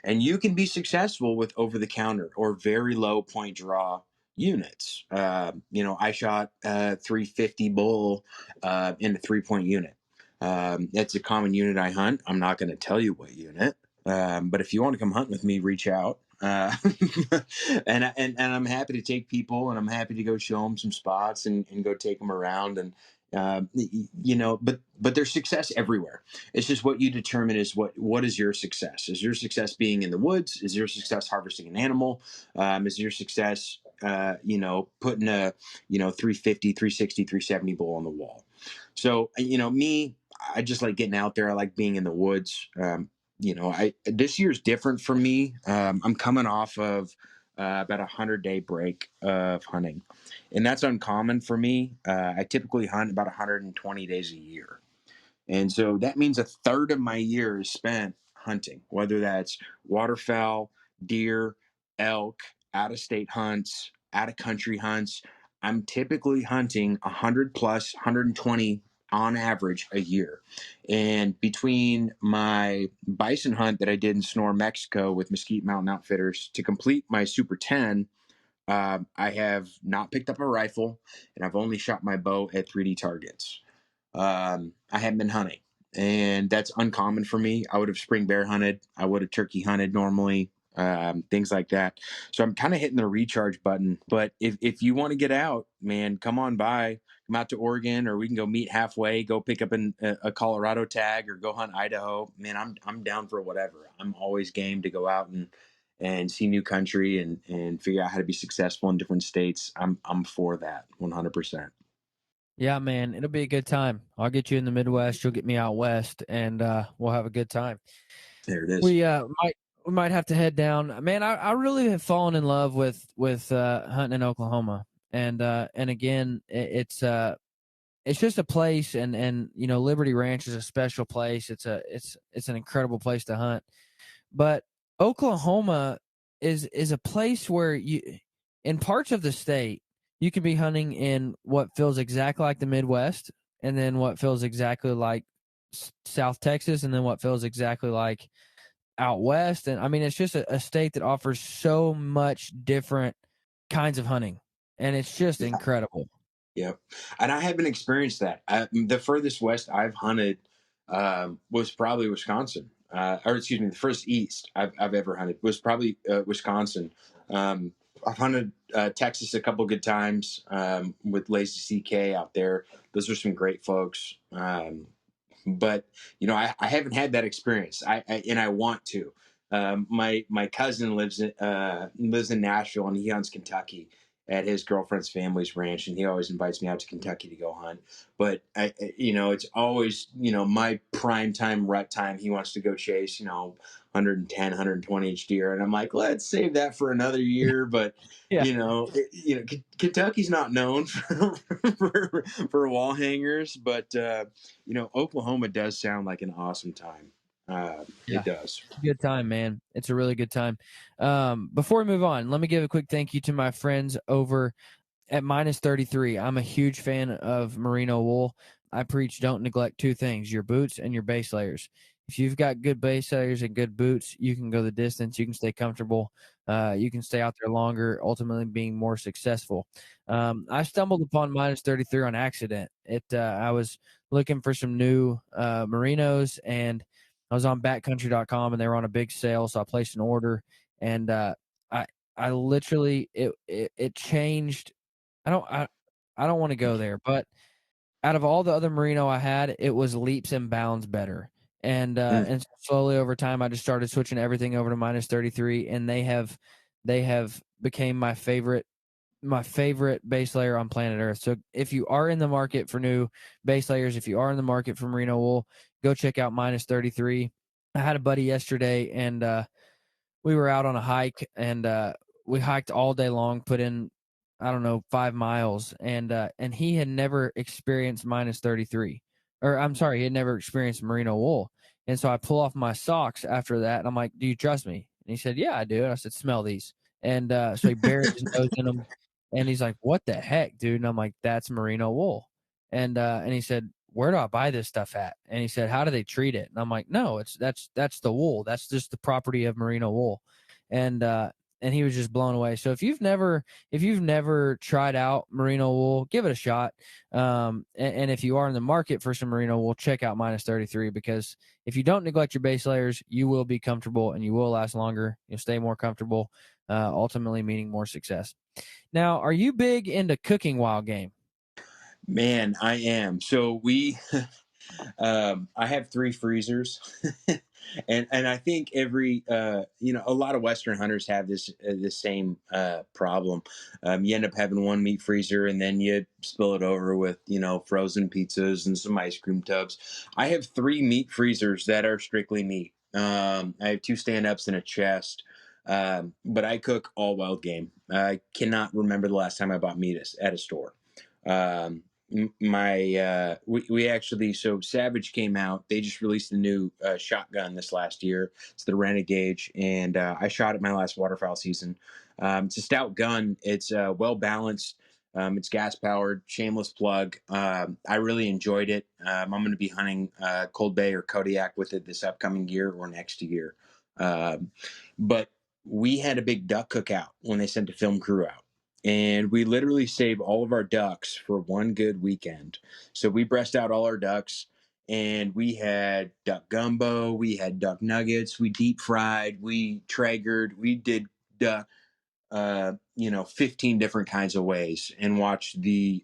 And you can be successful with over the counter or very low point draw units. I shot 350 bull in a 3-point unit. That's a common unit I hunt. I'm not going to tell you what unit, but if you want to come hunt with me, reach out. And I'm happy to take people, and I'm happy to go show them some spots and go take them around. And but there's success everywhere. It's just what you determine is what is your success. Is your success being in the woods? Is your success harvesting an animal? Is your success putting a 350, 360, 370 bull on the wall? So me, I just like getting out there. I like being in the woods. This year's different for me. I'm coming off of about 100-day break of hunting, and that's uncommon for me. I typically hunt about 120 days a year. And so that means a third of my year is spent hunting, whether that's waterfowl, deer, elk, out of state hunts, out of country hunts. I'm typically hunting 100 plus, 120 on average a year. And between my bison hunt that I did in Sonora, Mexico with Mesquite Mountain Outfitters to complete my Super 10, I have not picked up a rifle, and I've only shot my bow at 3D targets. I haven't been hunting, and that's uncommon for me. I would have spring bear hunted. I would have turkey hunted normally, things like that. So I'm kind of hitting the recharge button. But if you want to get out, man, come on by. Come out to Oregon, or we can go meet halfway. Go pick up a Colorado tag, or go hunt Idaho. Man, I'm down for whatever. I'm always game to go out and see new country and figure out how to be successful in different states. I'm for that 100%. Yeah, man, it'll be a good time. I'll get you in the Midwest. You'll get me out west, and we'll have a good time. There it is. We might have to head down. Man, I really have fallen in love with hunting in Oklahoma, and again, it's just a place, and Liberty Ranch is a special place. It's an incredible place to hunt, but Oklahoma is a place where in parts of the state, you can be hunting in what feels exactly like the Midwest, and then what feels exactly like South Texas, and then what feels exactly like out west. And I mean, it's just a state that offers so much different kinds of hunting, and it's just incredible. Yeah, and I haven't experienced that. The furthest west I've hunted was probably Wisconsin, or excuse me, the first east I've ever hunted was probably Wisconsin. I've hunted Texas a couple good times with Lazy CK out there. Those are some great folks. But I haven't had that experience. And I want to. My cousin lives in Nashville, and he hunts Kentucky. at his girlfriend's family's ranch, and he always invites me out to Kentucky to go hunt. But it's always, my prime time rut time. He wants to go chase, 110, 120 inch deer, and I'm like, let's save that for another year. But Yeah. Kentucky's not known for wall hangers, but Oklahoma does sound like an awesome time. It does. It's a good time, man. It's a really good time. Before we move on, let me give a quick thank you to my friends over at Minus 33. I'm a huge fan of merino wool. I preach don't neglect two things, your boots and your base layers. If you've got good base layers and good boots, you can go the distance, you can stay comfortable, you can stay out there longer, ultimately being more successful. I stumbled upon Minus 33 on accident. I was looking for some new merinos, and I was on backcountry.com, and they were on a big sale, so I placed an order, and I literally it changed. I don't want to go there, but out of all the other merino I had, it was leaps and bounds better. And slowly over time, I just started switching everything over to Minus 33, and they have became my favorite base layer on planet Earth. So if you are in the market for new base layers, if you are in the market for merino wool, go check out Minus 33. I had a buddy yesterday, and we were out on a hike, and we hiked all day long, put in, I don't know, 5 miles, and he had never experienced Minus 33, or I'm sorry, he had never experienced merino wool. And so I pull off my socks after that, and I'm like, "Do you trust me?" And he said, "Yeah, I do." And I said, "Smell these." And so he buried his nose in them, and he's like, "What the heck, dude?" And I'm like, "That's merino wool." And he said, "Where do I buy this stuff at?" And he said, "How do they treat it?" And I'm like, "No, that's the wool. That's just the property of merino wool." And and he was just blown away. So if you've never tried out merino wool, give it a shot. And if you are in the market for some merino wool, check out Minus 33, because if you don't neglect your base layers, you will be comfortable and you will last longer. You'll stay more comfortable, ultimately meaning more success. Now, are you big into cooking wild game? Man, I am. So I have 3 freezers, and I think every a lot of Western hunters have this same problem. You end up having one meat freezer, and then you spill it over with frozen pizzas and some ice cream tubs. I have 3 meat freezers that are strictly meat. I have 2 stand-ups and a chest. But I cook all wild game. I cannot remember the last time I bought meat at a store. Um, we actually, so Savage came out, they just released a new shotgun this last year. It's the Renegade, and I shot it my last waterfowl season. It's a stout gun. It's well balanced. It's gas powered, shameless plug. I really enjoyed it. I'm going to be hunting Cold Bay or Kodiak with it this upcoming year or next year. But we had a big duck cookout when they sent the film crew out, and we literally saved all of our ducks for one good weekend. So we breast out all our ducks, and we had duck gumbo, we had duck nuggets, we deep fried, we traegered, we did duck 15 different kinds of ways, and we watched the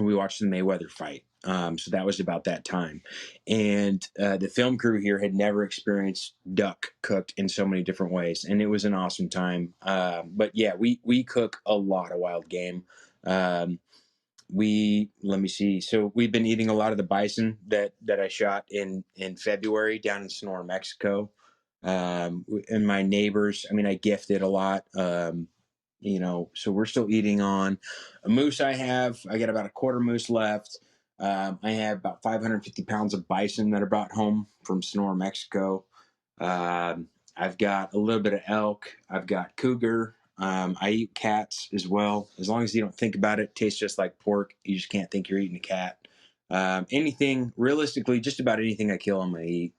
Mayweather fight. So that was about that time. And the film crew here had never experienced duck cooked in so many different ways. And it was an awesome time. But yeah, we cook a lot of wild game. Let me see. So we've been eating a lot of the bison that I shot in February down in Sonora, Mexico. And my neighbors, I mean, I gifted a lot. So we're still eating on a moose. I got about a quarter moose left. I have about 550 pounds of bison that I brought home from Sonora, Mexico. I've got a little bit of elk. I've got cougar. I eat cats as well. As long as you don't think about it, it tastes just like pork. You just can't think you're eating a cat. Anything, realistically, just about anything I kill, I'm going to eat.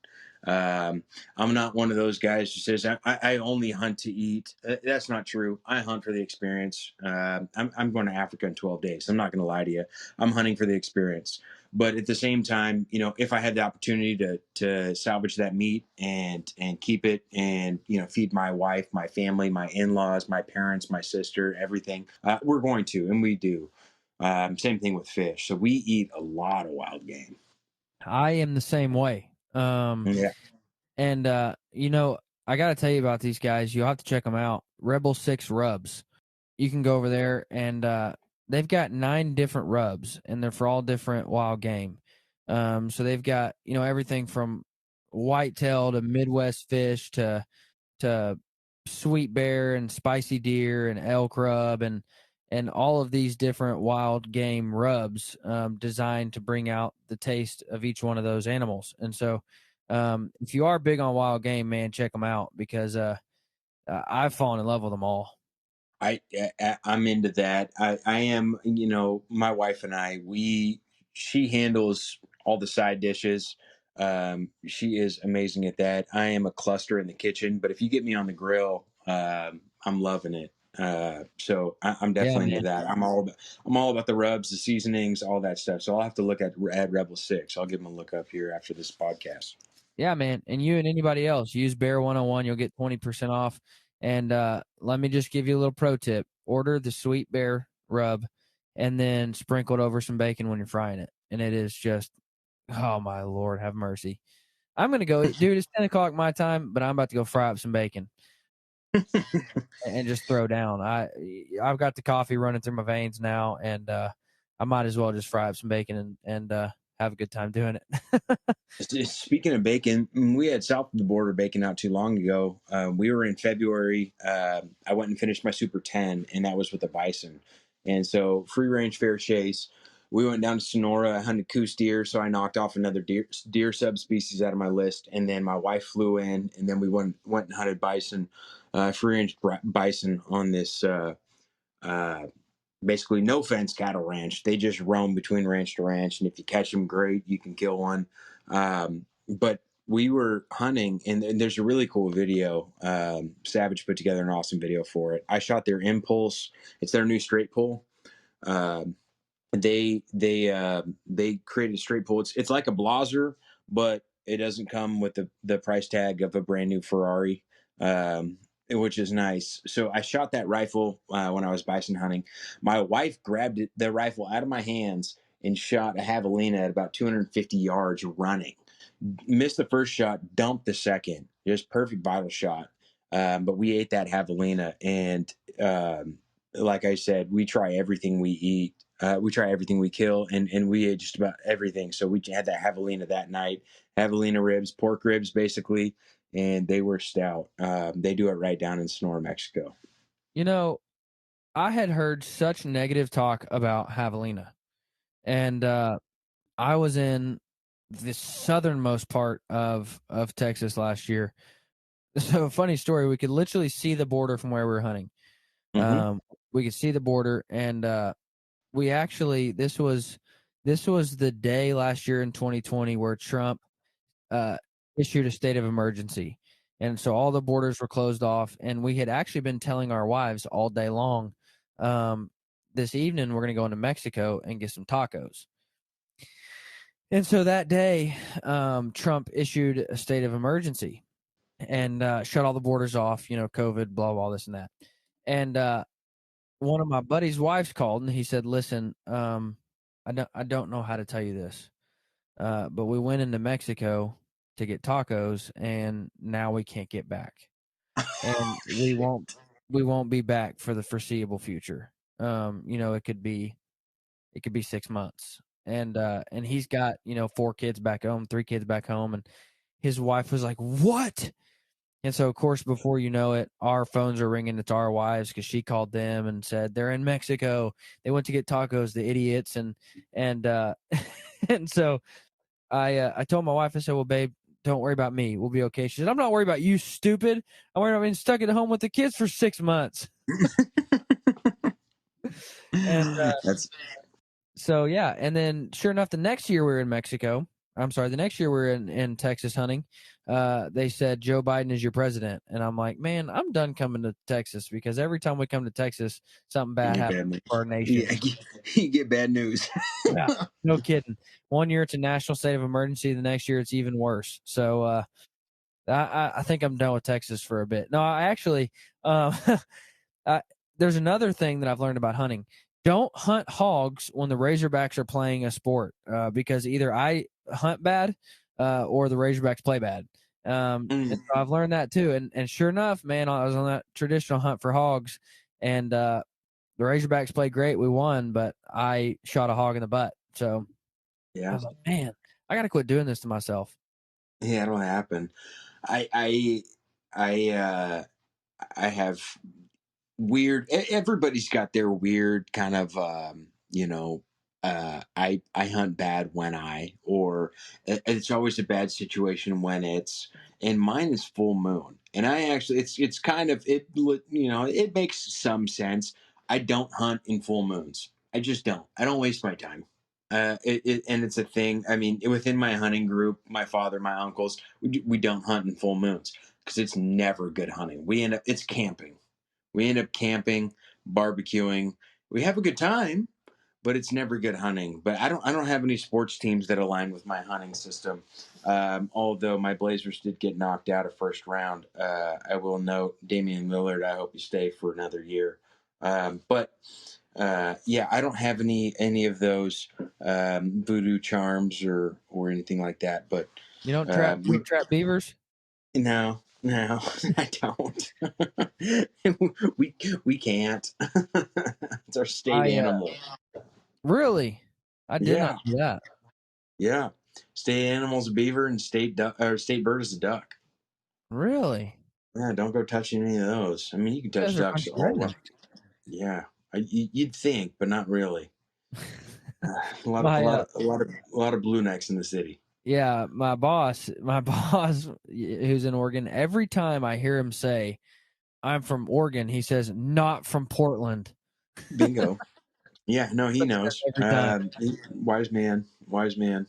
I'm not one of those guys who says I only hunt to eat. That's not true. I hunt for the experience. I'm going to Africa in 12 days. I'm not going to lie to you. I'm hunting for the experience. But at the same time, if I had the opportunity to salvage that meat and keep it and feed my wife, my family, my in-laws, my parents, my sister, everything, we're going to, and we do. Same thing with fish. So we eat a lot of wild game. I am the same way. Yeah. And I got to tell you about these guys. You'll have to check them out. Rebel 6 Rubs. you can go over there and they've got 9 different rubs, and they're for all different wild game. So they've got, everything from whitetail to Midwest fish to sweet bear and spicy deer and elk rub and all of these different wild game rubs, designed to bring out the taste of each one of those animals. And so, if you are big on wild game, man, check them out, because I've fallen in love with them all. I'm into that. I am, my wife and she handles all the side dishes. She is amazing at that. I am a cluster in the kitchen, but if you get me on the grill, I'm loving it. So I'm Yeah, definitely man. into that. I'm all about the rubs, the seasonings, all that stuff. So I'll have to look at Rebel 6. I'll give them a look up here after this podcast. Yeah, man. And you and anybody else, use Bear 101. You'll get 20% off. And let me just give you a little pro tip. Order the sweet bear rub and then sprinkle it over some bacon when you're frying it. And it is just, oh, my Lord, have mercy. I'm going to go, dude, it's 10 o'clock my time, but I'm about to go fry up some bacon and just throw down. I've got the coffee running through my veins now, and I might as well just fry up some bacon and have a good time doing it. Speaking of bacon, we had south of the border bacon not too long ago. We were in February. I went and finished my Super 10, and that was with a bison. And so, free range fair chase. We went down to Sonora, hunted coos deer, so I knocked off another deer subspecies out of my list. And then my wife flew in, and then we went and hunted bison, free range bison on this. Uh, Basically no fence cattle ranch. They just roam between ranch to ranch, and if you catch them, great, you can kill one. But we were hunting, and there's a really cool video. Savage put together an awesome video for it. I shot their Impulse. It's their new straight pull. Um, they created a straight pull. It's like a Blazer, but it doesn't come with the price tag of a brand new Ferrari, which is nice. So I shot that rifle when I was bison hunting. My wife grabbed the rifle out of my hands and shot a javelina at about 250 yards running. Missed the first shot, dumped the second. Just perfect vital shot. But we ate that javelina, and like I said, we try everything we eat. We try everything we kill, and we ate just about everything. So we had that javelina that night, javelina ribs, pork ribs, basically, and they were stout. They do it right down in Sonora, Mexico. I had heard such negative talk about javelina, and I was in the southernmost part of Texas last year. So, funny story, we could literally see the border from where we were hunting. Mm-hmm. We could see the border, and we actually this was the day last year in 2020 where Trump issued a state of emergency, and so all the borders were closed off. And we had actually been telling our wives all day long, this evening we're going to go into Mexico and get some tacos. And so that day, Trump issued a state of emergency and shut all the borders off, COVID, blah, blah, this and that. And one of my buddy's wives called, and he said, listen, I don't know how to tell you this, but we went into Mexico to get tacos, and now we can't get back. And we won't be back for the foreseeable future. It could be 6 months. And he's got, 4 kids back home, 3 kids back home. And his wife was like, what? And so, of course, before you know it, our phones are ringing. It's our wives, because she called them and said they're in Mexico. They went to get tacos, the idiots. And and so I told my wife, I said, well, babe, don't worry about me. We'll be okay. She said, I'm not worried about you, stupid. I'm worried about being stuck at home with the kids for 6 months. And That's so, yeah. And then sure enough, the next year we were in Mexico. I'm sorry, the next year we were in Texas hunting. They said, Joe Biden is your president. And I'm like, man, I'm done coming to Texas, because every time we come to Texas, something bad happens for our nation. Yeah, you get bad news. Yeah, no kidding. One year it's a national state of emergency. The next year it's even worse. So I think I'm done with Texas for a bit. No, I actually, there's another thing that I've learned about hunting. Don't hunt hogs when the Razorbacks are playing a sport, because either I hunt bad or the Razorbacks play bad. And so I've learned that too. And sure enough, man, I was on that traditional hunt for hogs, and the Razorbacks played great. We won, but I shot a hog in the butt. So I Yeah. was like, man, I got to quit doing this to myself. Yeah, it'll happen. I have weird. Everybody's got their weird kind of, I hunt bad when or it's always a bad situation when and mine is full moon. And I actually, it's kind of, it makes some sense. I don't hunt in full moons. I just don't. I don't waste my time. And it's a thing. I mean, within my hunting group, my father, my uncles, we don't hunt in full moons because it's never good hunting. It's camping. We end up camping, barbecuing. We have a good time, but it's never good hunting. But I don't have any sports teams that align with my hunting system. Although my Blazers did get knocked out of first round. I will note Damian Lillard. I hope you stay for another year. Yeah, I don't have any of those voodoo charms or anything like that. But You don't trap beavers? no, I don't. we can't. It's our state animal. Really? I did not Yeah, do that. yeah. State animal's a beaver, and state bird is a duck. Really? Yeah, don't go touching any of those. I mean, you can You touch guys are a ducks bunch of all. rednecks. Yeah, you'd think, but not really. A lot of a My lot of a lot of a lot of blue necks in the city. yeah, my boss, who's in Oregon, every time I hear him say, "I'm from Oregon," he says, "Not from Portland." Bingo. Yeah, no, he knows. Every time. Wise man, wise man.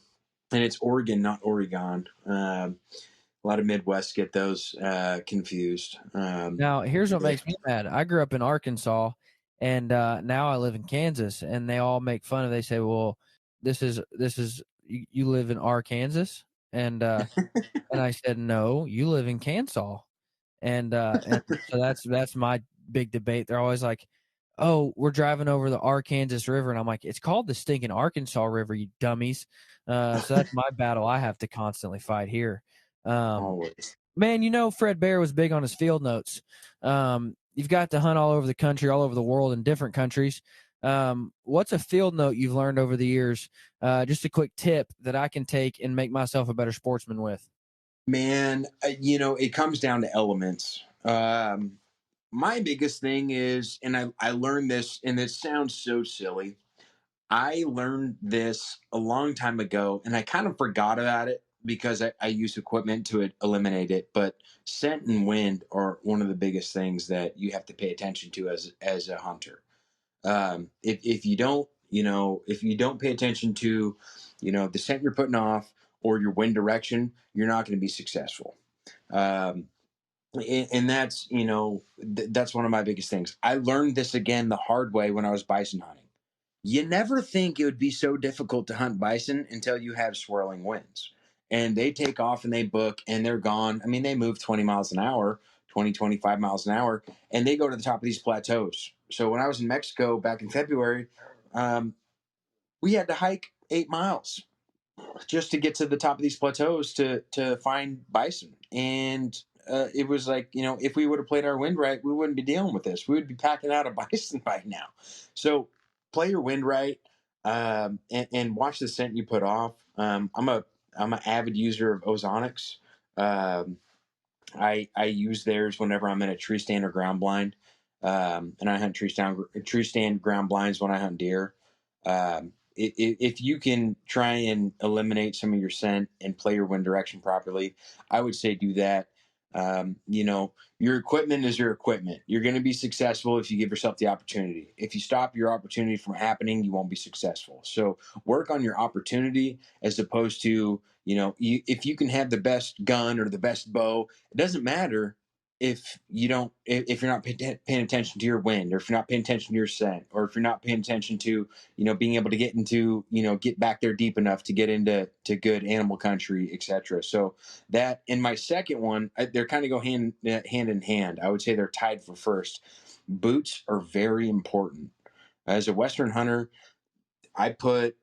And it's Oregon, not Oregon. A lot of Midwest get those confused. Now, here's what makes me mad. I grew up in Arkansas, and now I live in Kansas, and they all make fun of. They say, "Well, this is you live in Arkansas," and I said, "No, you live in Kansas," and so that's my big debate. They're always like, "Oh, we're driving over the Arkansas River," and I'm like, "It's called the stinking Arkansas River, you dummies." So that's my battle I have to constantly fight here. Always. Man, Fred Bear was big on his field notes. You've got to hunt all over the country, all over the world in different countries. What's a field note you've learned over the years? Just a quick tip that I can take and make myself a better sportsman with. Man, it comes down to elements. My biggest thing is, and I learned this, and it sounds so silly. I learned this a long time ago, and I kind of forgot about it because I use equipment to eliminate it. But scent and wind are one of the biggest things that you have to pay attention to as a hunter. If you don't, if you don't pay attention to, the scent you're putting off or your wind direction, you're not going to be successful. Um, and that's that's one of my biggest things. I learned this again the hard way when I was bison hunting. You never think it would be so difficult to hunt bison until you have swirling winds. And they take off and they book and they're gone. I mean, they move 20 miles an hour, 20, 25 miles an hour, and they go to the top of these plateaus. So when I was in Mexico back in February, we had to hike 8 miles just to get to the top of these plateaus to find bison. And it was like, if we would have played our wind right, we wouldn't be dealing with this. We would be packing out a bison by now. So play your wind right, and watch the scent you put off. I'm an avid user of ozonics. Um, I use theirs whenever I'm in a tree stand or ground blind, and I hunt tree stand ground blinds when I hunt deer. If you can try and eliminate some of your scent and play your wind direction properly, I would say do that. Your equipment is your equipment. You're going to be successful if you give yourself the opportunity. If you stop your opportunity from happening, you won't be successful. So work on your opportunity as opposed to, if you can have the best gun or the best bow, it doesn't matter if you're not paying attention to your wind, or if you're not paying attention to your scent, or if you're not paying attention to being able to get back there deep enough to get into good animal country, etc. So that, and my second one, they're kind of go hand in hand. I would say they're tied for first. Boots are very important. As a Western hunter, I put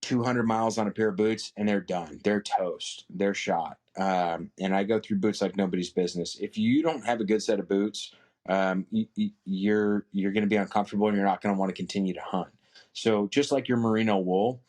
200 miles on a pair of boots and they're done. They're toast. They're shot. And I go through boots like nobody's business. If you don't have a good set of boots, you're going to be uncomfortable and you're not going to want to continue to hunt. So just like your merino wool,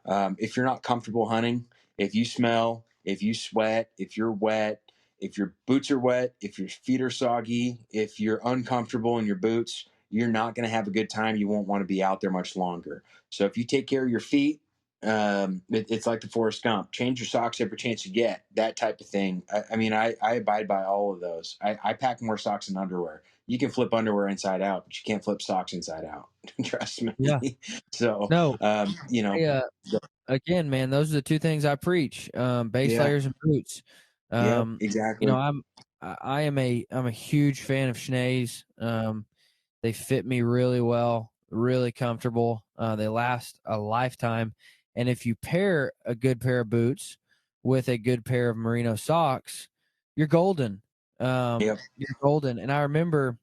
if you're not comfortable hunting, if you smell, if you sweat, if you're wet, if your boots are wet, if your feet are soggy, if you're uncomfortable in your boots, you're not going to have a good time. You won't want to be out there much longer. So if you take care of your feet, it's like the Forrest Gump. Change your socks every chance you get. That type of thing. I mean, I abide by all of those. I pack more socks than underwear. You can flip underwear inside out, but you can't flip socks inside out. Trust me. Yeah. So, No, the, again, man, those are the two things I preach: base yeah, layers and boots. yep, You know, exactly. I'm a huge fan of Schnees. They fit me really well, really comfortable. They last a lifetime, and if you pair a good pair of boots with a good pair of merino socks, you're golden. Yep, You're golden. And I remember,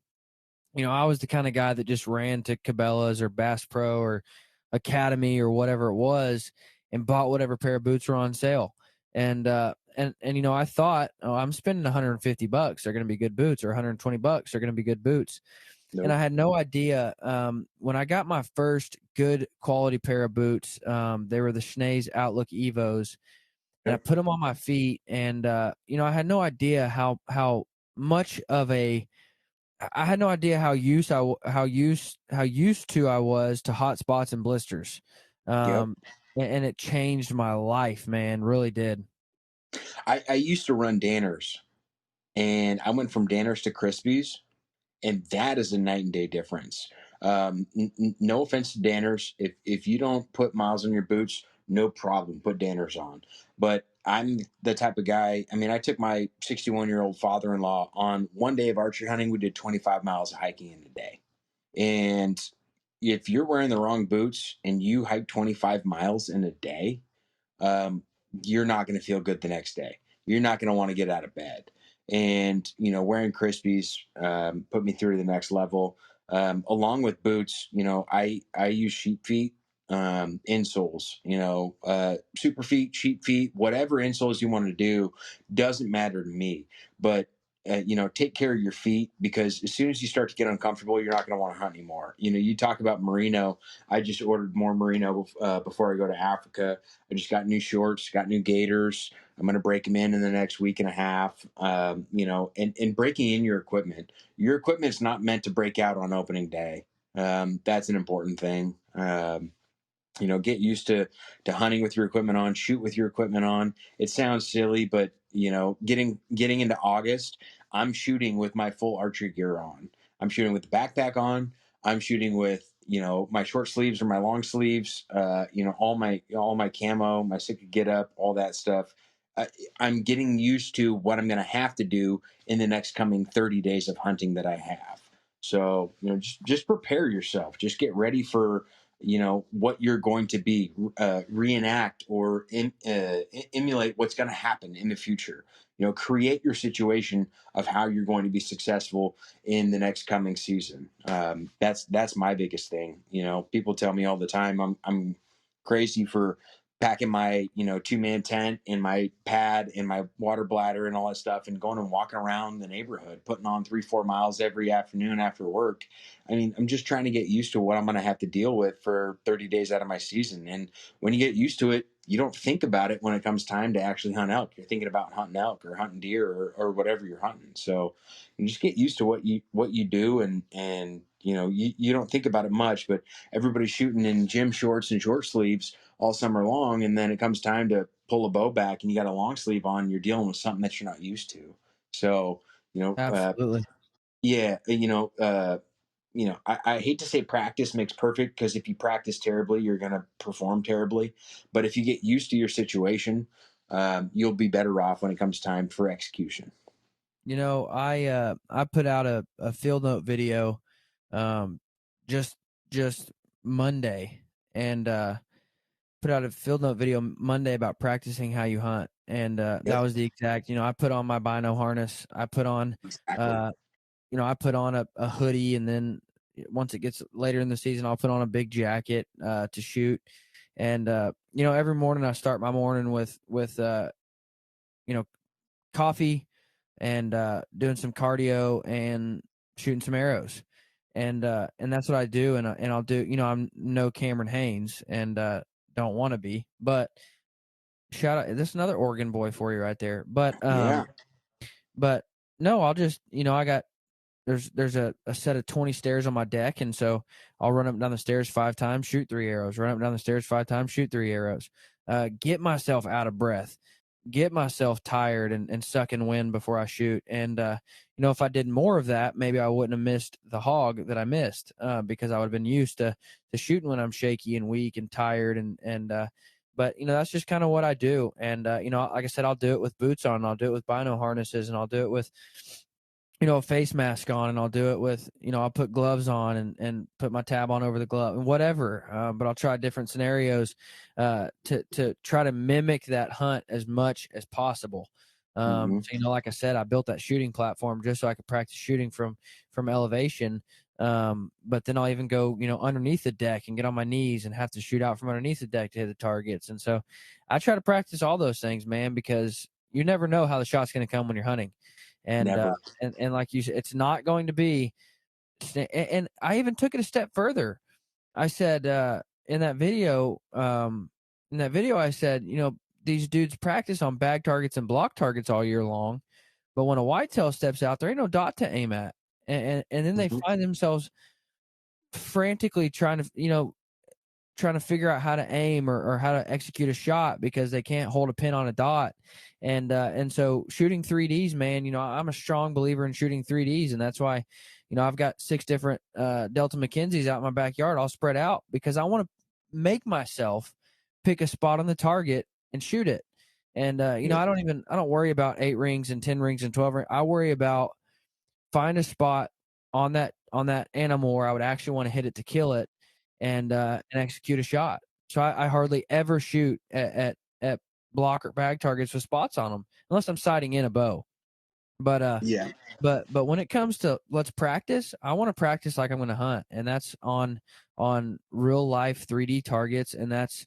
I was the kind of guy that just ran to Cabela's or Bass Pro or Academy or whatever it was and bought whatever pair of boots were on sale. And I thought, oh, I'm spending $150. They're going to be good boots, or $120. They're going to be good boots. And I nope, had no idea. When I got my first good quality pair of boots, they were the Schnees Outlook Evos, and I yep, put them on my feet. And I had no idea how much of a I had no idea how used to I was to hot spots and blisters, yep. um, and it changed my life, man. Really did. I used to run Danners, and I went from Danners to Crispies, and that is a night and day difference. No offense to Danners, if you don't put miles on your boots, no problem, put Danners on. But I'm the type of guy. I mean, I took my 61-year-old father-in-law on one day of archery hunting. We did 25 miles of hiking in a day, and if you're wearing the wrong boots and you hike 25 miles in a day, um, you're not going to feel good the next day. You're not going to want to get out of bed. And, wearing Crispies put me through to the next level. Along with boots, I use sheep feet insoles, super feet, sheep feet, whatever insoles you want to do doesn't matter to me. But take care of your feet, because as soon as you start to get uncomfortable, you're not going to want to hunt anymore. You talk about merino. I just ordered more merino before I go to Africa. I just got new shorts, got new gaiters. I'm going to break them in the next week and a half. And breaking in your equipment. Your equipment's not meant to break out on opening day. That's an important thing. Get used to hunting with your equipment on, shoot with your equipment on. It sounds silly, but getting into August, I'm shooting with my full archery gear on. I'm shooting with the backpack on. I'm shooting with my short sleeves or my long sleeves. All my camo, my Sitka get up, all that stuff. I'm getting used to what I'm going to have to do in the next coming 30 days of hunting that I have. So just prepare yourself. Just get ready for what you're going to be, reenact or emulate what's going to happen in the future. Create your situation of how you're going to be successful in the next coming season. That's my biggest thing. People tell me all the time I'm crazy for packing my 2-man tent and my pad and my water bladder and all that stuff and going and walking around the neighborhood, putting on 3-4 miles every afternoon after work. I mean, I'm just trying to get used to what I'm going to have to deal with for 30 days out of my season. And when you get used to it, you don't think about it when it comes time to actually hunt elk. You're thinking about hunting elk or hunting deer or whatever you're hunting. So you just get used to what you do, and you don't think about it much. But everybody's shooting in gym shorts and short sleeves all summer long, and then it comes time to pull a bow back and you got a long sleeve on. You're dealing with something that you're not used to. So Absolutely. yeah, I hate to say practice makes perfect, because if you practice terribly, you're going to perform terribly. But if you get used to your situation, you'll be better off when it comes time for execution. I put out a field note video, um, just Monday, and put out a field note video Monday about practicing how you hunt, and that Yep, was the exact. I put on my bino harness. I put on, exactly. uh, a hoodie, and then once it gets later in the season, I'll put on a big jacket to shoot. And every morning I start my morning with you know coffee and doing some cardio and shooting some arrows. And that's what I do. And I'll do, I'm no Cameron Haynes and don't want to be, but shout out, this is another Oregon boy for you right there. But no, I'll just, I got, there's a set of 20 stairs on my deck. And so I'll run up and down the stairs 5 times, shoot 3 arrows, run up and down the stairs 5 times, shoot 3 arrows, get myself out of breath, get myself tired and sucking wind before I shoot. And, if I did more of that, maybe I wouldn't have missed the hog that I missed, because I would have been used to shooting when I'm shaky and weak and tired. But that's just kind of what I do. And, like I said, I'll do it with boots on, I'll do it with bino harnesses, and I'll do it with, a face mask on, and I'll do it with, I'll put gloves on and put my tab on over the glove and whatever. But I'll try different scenarios to try to mimic that hunt as much as possible. So, like I said, I built that shooting platform just so I could practice shooting from elevation. But then I'll even go, underneath the deck and get on my knees and have to shoot out from underneath the deck to hit the targets. And so I try to practice all those things, man, because you never know how the shot's going to come when you're hunting. And, and like you said, it's not going to be, and I even took it a step further. I said, in that video, I said, these dudes practice on bag targets and block targets all year long, but when a whitetail steps out, there ain't no dot to aim at. And then they find themselves frantically trying to figure out how to aim or how to execute a shot because they can't hold a pin on a dot. And so shooting 3Ds, man, I'm a strong believer in shooting 3Ds. And that's why, I've got 6 different Delta McKenzies out in my backyard all spread out because I want to make myself pick a spot on the target and shoot it. And, I don't worry about 8 rings and 10 rings and 12 rings. I worry about find a spot on that animal where I would actually want to hit it to kill it and execute a shot. So I hardly ever shoot at block or bag targets with spots on them unless I'm sighting in a bow. But but when it comes to let's practice, I want to practice like I'm going to hunt, and that's on real life 3D targets, and that's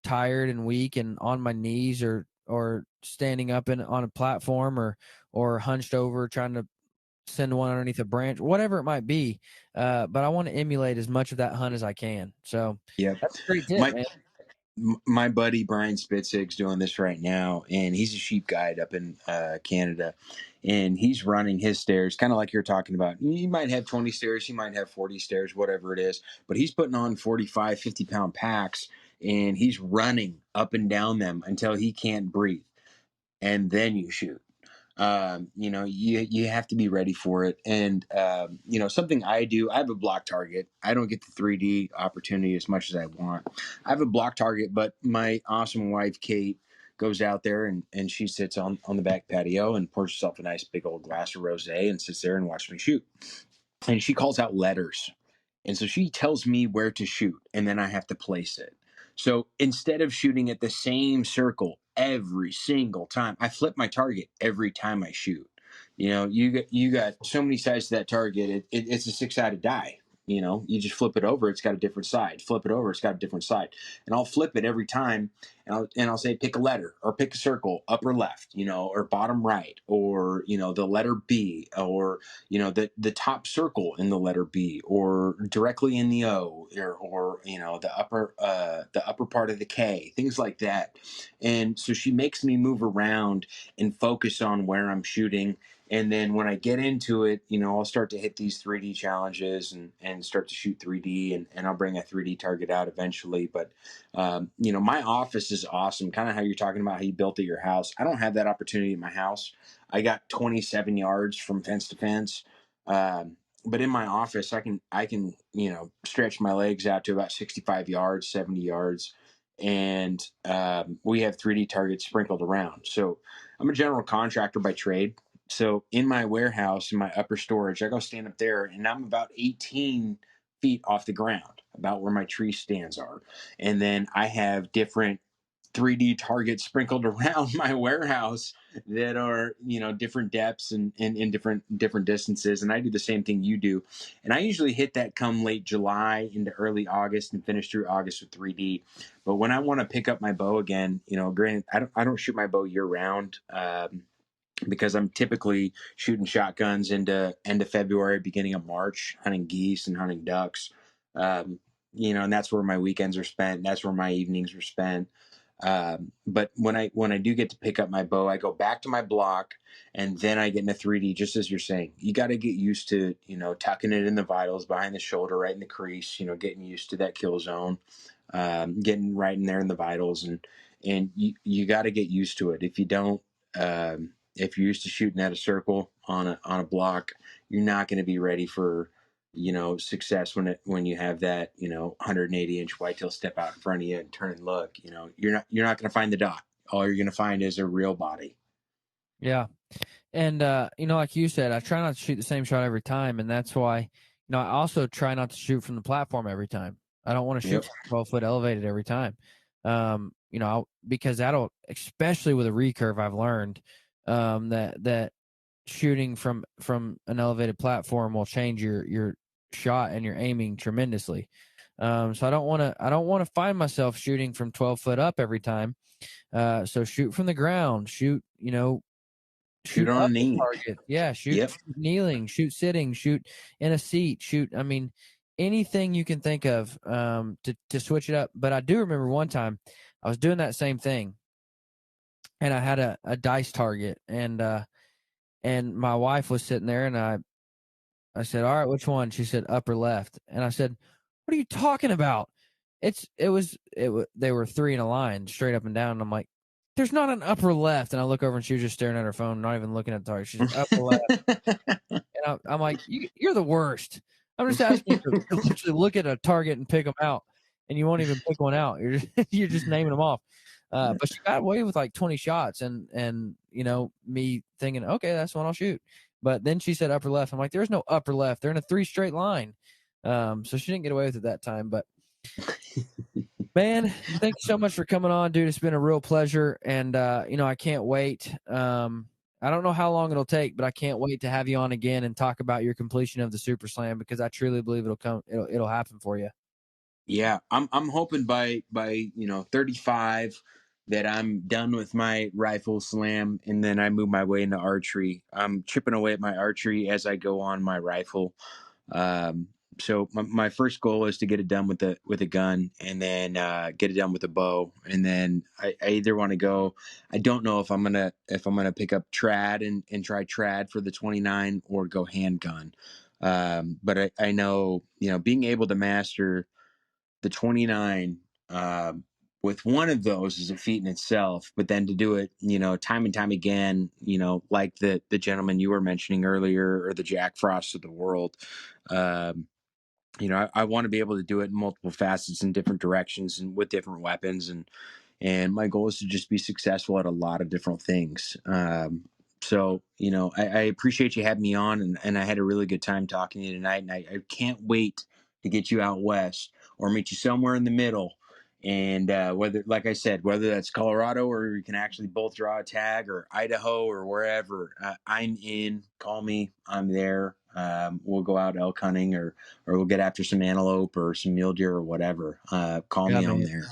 tired and weak and on my knees or standing up on a platform or hunched over trying to send one underneath a branch, whatever it might be. But I want to emulate as much of that hunt as I can. So that's a great tip, man. My buddy Brian Spitzig's doing this right now, and he's a sheep guide up in Canada, and he's running his stairs kind of like you're talking about. He might have 20 stairs, he might have 40 stairs, whatever it is, but he's putting on 45, 50-pound packs, and he's running up and down them until he can't breathe, and then you shoot. You have to be ready for it. And, something I do, I have a block target. I don't get the 3D opportunity as much as I want. I have a block target, but my awesome wife, Kate, goes out there and she sits on the back patio and pours herself a nice big old glass of rosé and sits there and watches me shoot. And she calls out letters. And so she tells me where to shoot, and then I have to place it. So instead of shooting at the same circle every single time, I flip my target every time I shoot. You got so many sides to that target. It's a 6-sided die. You just flip it over, it's got a different side. Flip it over, it's got a different side. And I'll flip it every time, and I'll say pick a letter or pick a circle, up or left, or bottom right, or the letter B, or the top circle in the letter B, or directly in the O, or the upper part of the K, things like that. And so she makes me move around and focus on where I'm shooting. And then when I get into it, I'll start to hit these 3D challenges and start to shoot 3D, and I'll bring a 3D target out eventually. But, my office is awesome. Kind of how you're talking about how you built at your house. I don't have that opportunity at my house. I got 27 yards from fence to fence. But in my office, I can, stretch my legs out to about 65 yards, 70 yards. And we have 3D targets sprinkled around. So I'm a general contractor by trade. So in my warehouse, in my upper storage, I go stand up there, and I'm about 18 feet off the ground, about where my tree stands are. And then I have different 3D targets sprinkled around my warehouse that are, different depths and in different distances. And I do the same thing you do. And I usually hit that come late July into early August and finish through August with 3D. But when I want to pick up my bow again, granted, I don't shoot my bow year round. because I'm typically shooting shotguns into end of February, beginning of March, hunting geese and hunting ducks. Um, and that's where my weekends are spent. That's where my evenings are spent. But when I do get to pick up my bow, I go back to my block, and then I get into 3D. Just as you're saying, you got to get used to tucking it in the vitals, behind the shoulder, right in the crease. Getting used to that kill zone, getting right in there in the vitals, and you got to get used to it. If you don't, if you're used to shooting at a circle on a block, you're not going to be ready for success when you have that 180-inch whitetail step out in front of you and turn and look. You're not going to find the dot. All you're going to find is a real body. Yeah. And like you said, I try not to shoot the same shot every time, and that's why I also try not to shoot from the platform every time. I don't want to shoot Yep. 12-foot elevated every time. Because that'll, especially with a recurve, I've learned that shooting from an elevated platform will change your shot and your aiming tremendously. So I don't want to find myself shooting from 12-foot up every time. So shoot from the ground, shoot Shoot up on a the knee. target. Yeah, Yep. shoot kneeling, shoot sitting, shoot in a seat, shoot. I mean, anything you can think of to switch it up. But I do remember one time I was doing that same thing, and I had a dice target, and my wife was sitting there, and I said, "All right, which one?" She said, "Upper left," and I said, "What are you talking about?" They were three in a line, straight up and down. And I'm like, "There's not an upper left." And I look over, and she was just staring at her phone, not even looking at the target. She's just upper left, and I'm like, "You're the worst." I'm just asking you to literally look at a target and pick them out, and you won't even pick one out. You're just naming them off. But she got away with like 20 shots, and me thinking, okay, that's the one I'll shoot. But then she said upper left. I'm like, there's no upper left. They're in a 3 straight line. So she didn't get away with it that time. But man, thank you so much for coming on, dude. It's been a real pleasure, and I can't wait. I don't know how long it'll take, but I can't wait to have you on again and talk about your completion of the Super Slam, because I truly believe it'll happen for you. Yeah, I'm hoping by 35 that I'm done with my rifle slam, and then I move my way into archery. I'm chipping away at my archery as I go on my rifle. Um, so my first goal is to get it done with a gun, and then get it done with a bow, and then I either want to go. I don't know if I'm gonna pick up trad and try trad for the 29 or go handgun. But I know being able to master the 29 with one of those is a feat in itself, but then to do it time and time again, like the gentleman you were mentioning earlier, or the Jack Frosts of the world. um, I want to be able to do it in multiple facets in different directions and with different weapons, and my goal is to just be successful at a lot of different things. So I appreciate you having me on, and I had a really good time talking to you tonight, and I can't wait to get you out west or meet you somewhere in the middle. And whether, like I said, whether that's Colorado, or we can actually both draw a tag, or Idaho, or wherever, I'm in. Call me, I'm there. We'll go out elk hunting, or we'll get after some antelope or some mule deer or whatever. Call Yeah, me, I'm man. there.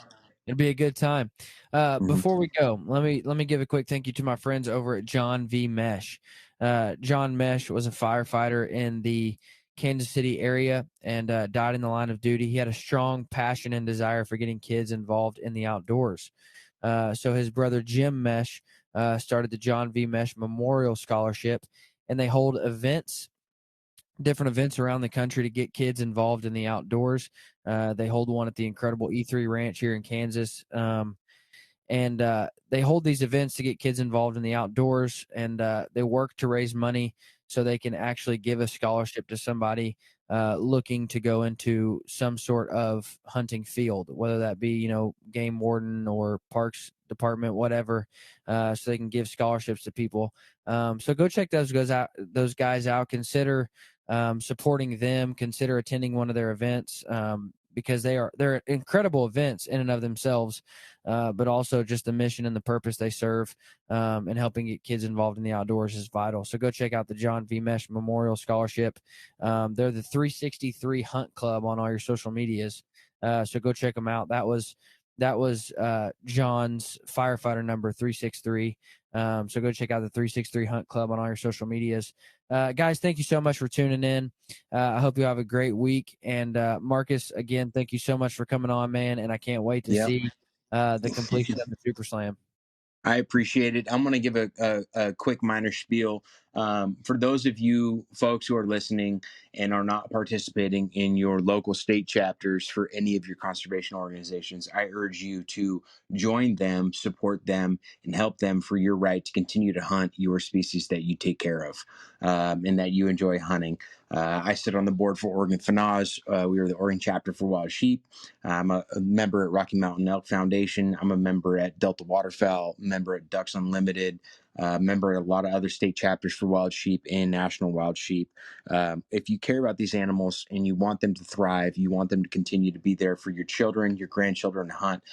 It'll be a good time. Mhm. Before we go, let me give a quick thank you to my friends over at John V. Mesh. John Mesh was a firefighter in the Kansas City area, and died in the line of duty. He had a strong passion and desire for getting kids involved in the outdoors. So his brother Jim Mesh started the John V. Mesh Memorial Scholarship, and they hold different events around the country to get kids involved in the outdoors. They hold one at the incredible E3 Ranch here in Kansas. And they hold these events to get kids involved in the outdoors, and they work to raise money so they can actually give a scholarship to somebody looking to go into some sort of hunting field, whether that be game warden or parks department, whatever, so they can give scholarships to people. So go check those guys out. Consider supporting them. Consider attending one of their events, because they're incredible events in and of themselves. But also just the mission and the purpose they serve, and helping get kids involved in the outdoors is vital. So go check out the John V. Mesh Memorial Scholarship. They're the 363 Hunt Club on all your social medias. So go check them out. That was that was John's firefighter number 363. So go check out the 363 Hunt Club on all your social medias. Guys, thank you so much for tuning in. I hope you have a great week. And Marcus, again, thank you so much for coming on, man. And I can't wait to see the completion of the Super Slam. I appreciate it. I'm going to give a quick minor spiel. For those of you folks who are listening and are not participating in your local state chapters for any of your conservation organizations, I urge you to join them, support them, and help them for your right to continue to hunt your species that you take care of and that you enjoy hunting. I sit on the board for Oregon FNAWS. We are the Oregon chapter for wild sheep. I'm a member at Rocky Mountain Elk Foundation. I'm a member at Delta Waterfowl, member at Ducks Unlimited, member at a lot of other state chapters for wild sheep and national wild sheep. If you care about these animals and you want them to thrive, you want them to continue to be there for your children, your grandchildren to hunt,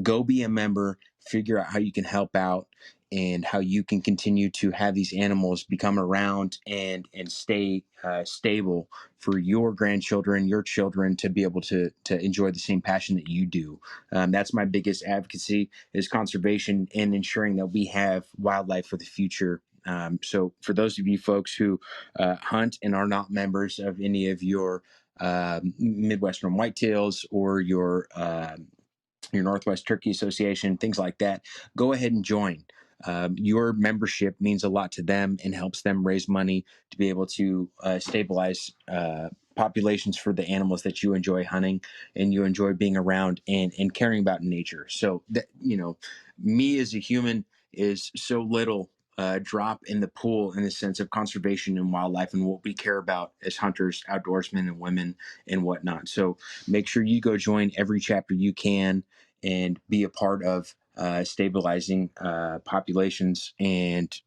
go be a member, figure out how you can help out and how you can continue to have these animals become around and stay stable for your grandchildren, your children to be able to enjoy the same passion that you do. That's my biggest advocacy is conservation and ensuring that we have wildlife for the future. So for those of you folks who hunt and are not members of any of your Midwestern whitetails or your Northwest Turkey Association, things like that, go ahead and join. Your membership means a lot to them and helps them raise money to be able to stabilize populations for the animals that you enjoy hunting and you enjoy being around and caring about nature. So that, me as a human is so little drop in the pool in the sense of conservation and wildlife and what we care about as hunters, outdoorsmen, and women and whatnot. So make sure you go join every chapter you can and be a part of stabilizing populations and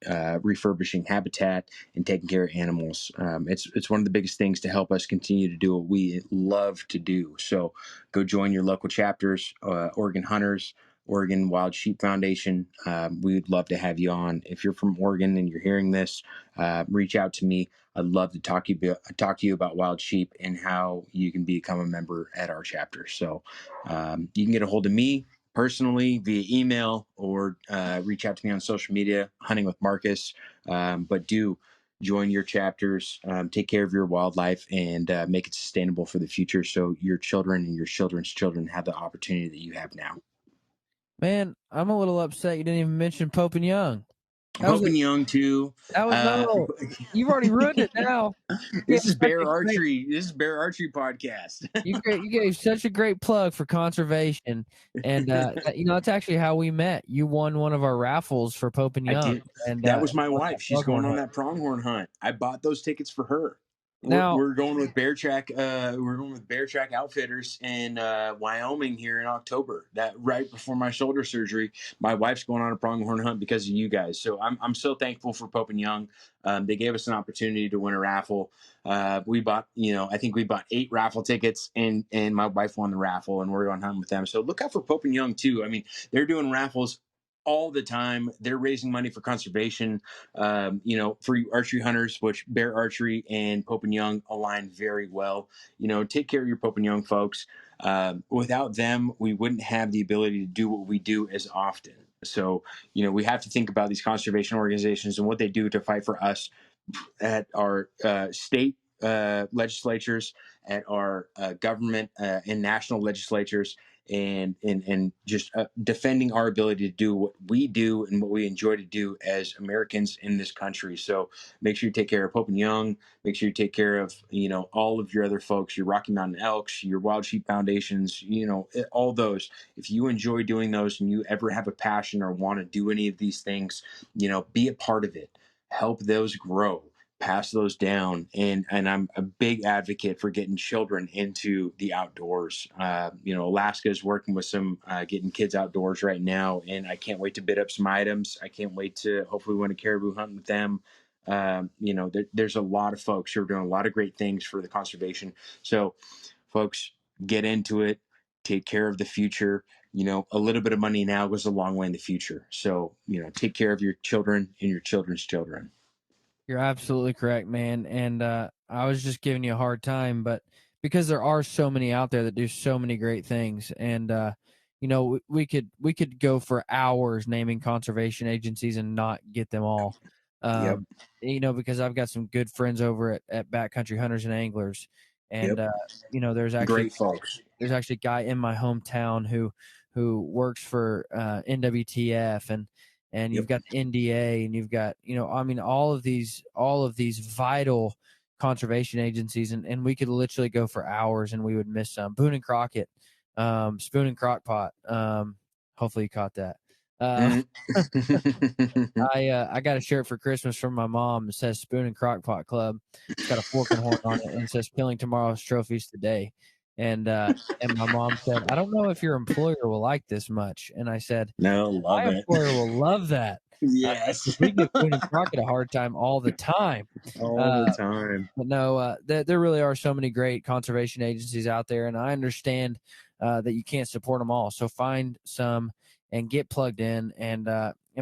refurbishing habitat and taking care of animals. It's one of the biggest things to help us continue to do what we love to do. So go join your local chapters, Oregon Hunters, Oregon Wild Sheep Foundation. We'd love to have you on. If you're from Oregon and you're hearing this, reach out to me. I'd love to talk to you about wild sheep and how you can become a member at our chapter. So you can get a hold of me personally via email or reach out to me on social media, Hunting with Marcus. But do join your chapters, take care of your wildlife, and make it sustainable for the future so your children and your children's children have the opportunity that you have now. Man, I'm a little upset you didn't even mention Pope and Young. Pope and Young too. That was no. You've already ruined it now. This is Bear Archery. This is Bear Archery podcast. You gave such a great plug for conservation, and that's actually how we met. You won one of our raffles for Pope and Young. I did. And that was my wife. She's going on that pronghorn hunt. I bought those tickets for her. We're going with Bear Track. We're going with Bear Track Outfitters in Wyoming here in October. That right before my shoulder surgery. My wife's going on a pronghorn hunt because of you guys. So I'm so thankful for Pope and Young. They gave us an opportunity to win a raffle. We bought, I think we bought 8 raffle tickets, and my wife won the raffle, and we're going hunting with them. So look out for Pope and Young too. I mean, they're doing raffles all the time. They're raising money for conservation, for you archery hunters, which Bear Archery and Pope and Young align very well. Take care of your Pope and Young folks. Without them, we wouldn't have the ability to do what we do as often. So, we have to think about these conservation organizations and what they do to fight for us at our state legislatures, at our government and national legislatures, and just defending our ability to do what we do and what we enjoy to do as Americans in this country. So make sure you take care of Pope and Young. Make sure you take care of, all of your other folks, your Rocky Mountain Elks, your Wild Sheep Foundations, all those. If you enjoy doing those and you ever have a passion or want to do any of these things, be a part of it. Help those grow. Pass those down, and I'm a big advocate for getting children into the outdoors. Alaska is working with some getting kids outdoors right now, and I can't wait to bid up some items. I can't wait to hopefully win a caribou hunt with them. There's a lot of folks who are doing a lot of great things for the conservation. So, folks, get into it. Take care of the future. A little bit of money now goes a long way in the future. So, take care of your children and your children's children. You're absolutely correct, man. And I was just giving you a hard time, but because there are so many out there that do so many great things. And, we could go for hours naming conservation agencies and not get them all. Yep. Because I've got some good friends over at Backcountry Hunters and Anglers, and Yep. there's Great folks. actually a guy in my hometown who works for NWTF, and you've got the NDA, and you've got all of these vital conservation agencies, and we could literally go for hours and we would miss some. Boone and Crockett, Spoon and Crockpot. Hopefully you caught that. I got a shirt for Christmas from my mom that says Spoon and Crockpot Club. It's got a fork and horn on it, and it says "Peeling tomorrow's trophies today." And my mom said, "I don't know if your employer will like this much." And I said, No, love "My it. employer will love that." Yes. We give Spoon and Crockett a hard time all the time. All the time. But no, there really are so many great conservation agencies out there, and I understand that you can't support them all. So find some and get plugged in and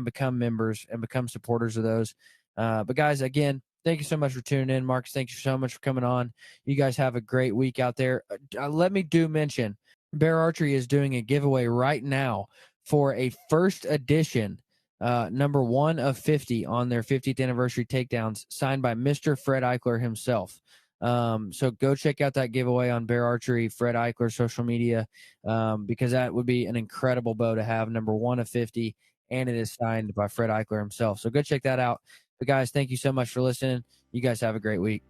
become members and become supporters of those. But guys, again, thank you so much for tuning in. Marcus, thank you so much for coming on. You guys have a great week out there. Let me mention, Bear Archery is doing a giveaway right now for a first edition number 1 of 50 on their 50th anniversary takedowns, signed by Mr. Fred Eichler himself. So go check out that giveaway on Bear Archery, Fred Eichler social media, because that would be an incredible bow to have, number 1 of 50, and it is signed by Fred Eichler himself. So go check that out. But guys, thank you so much for listening. You guys have a great week.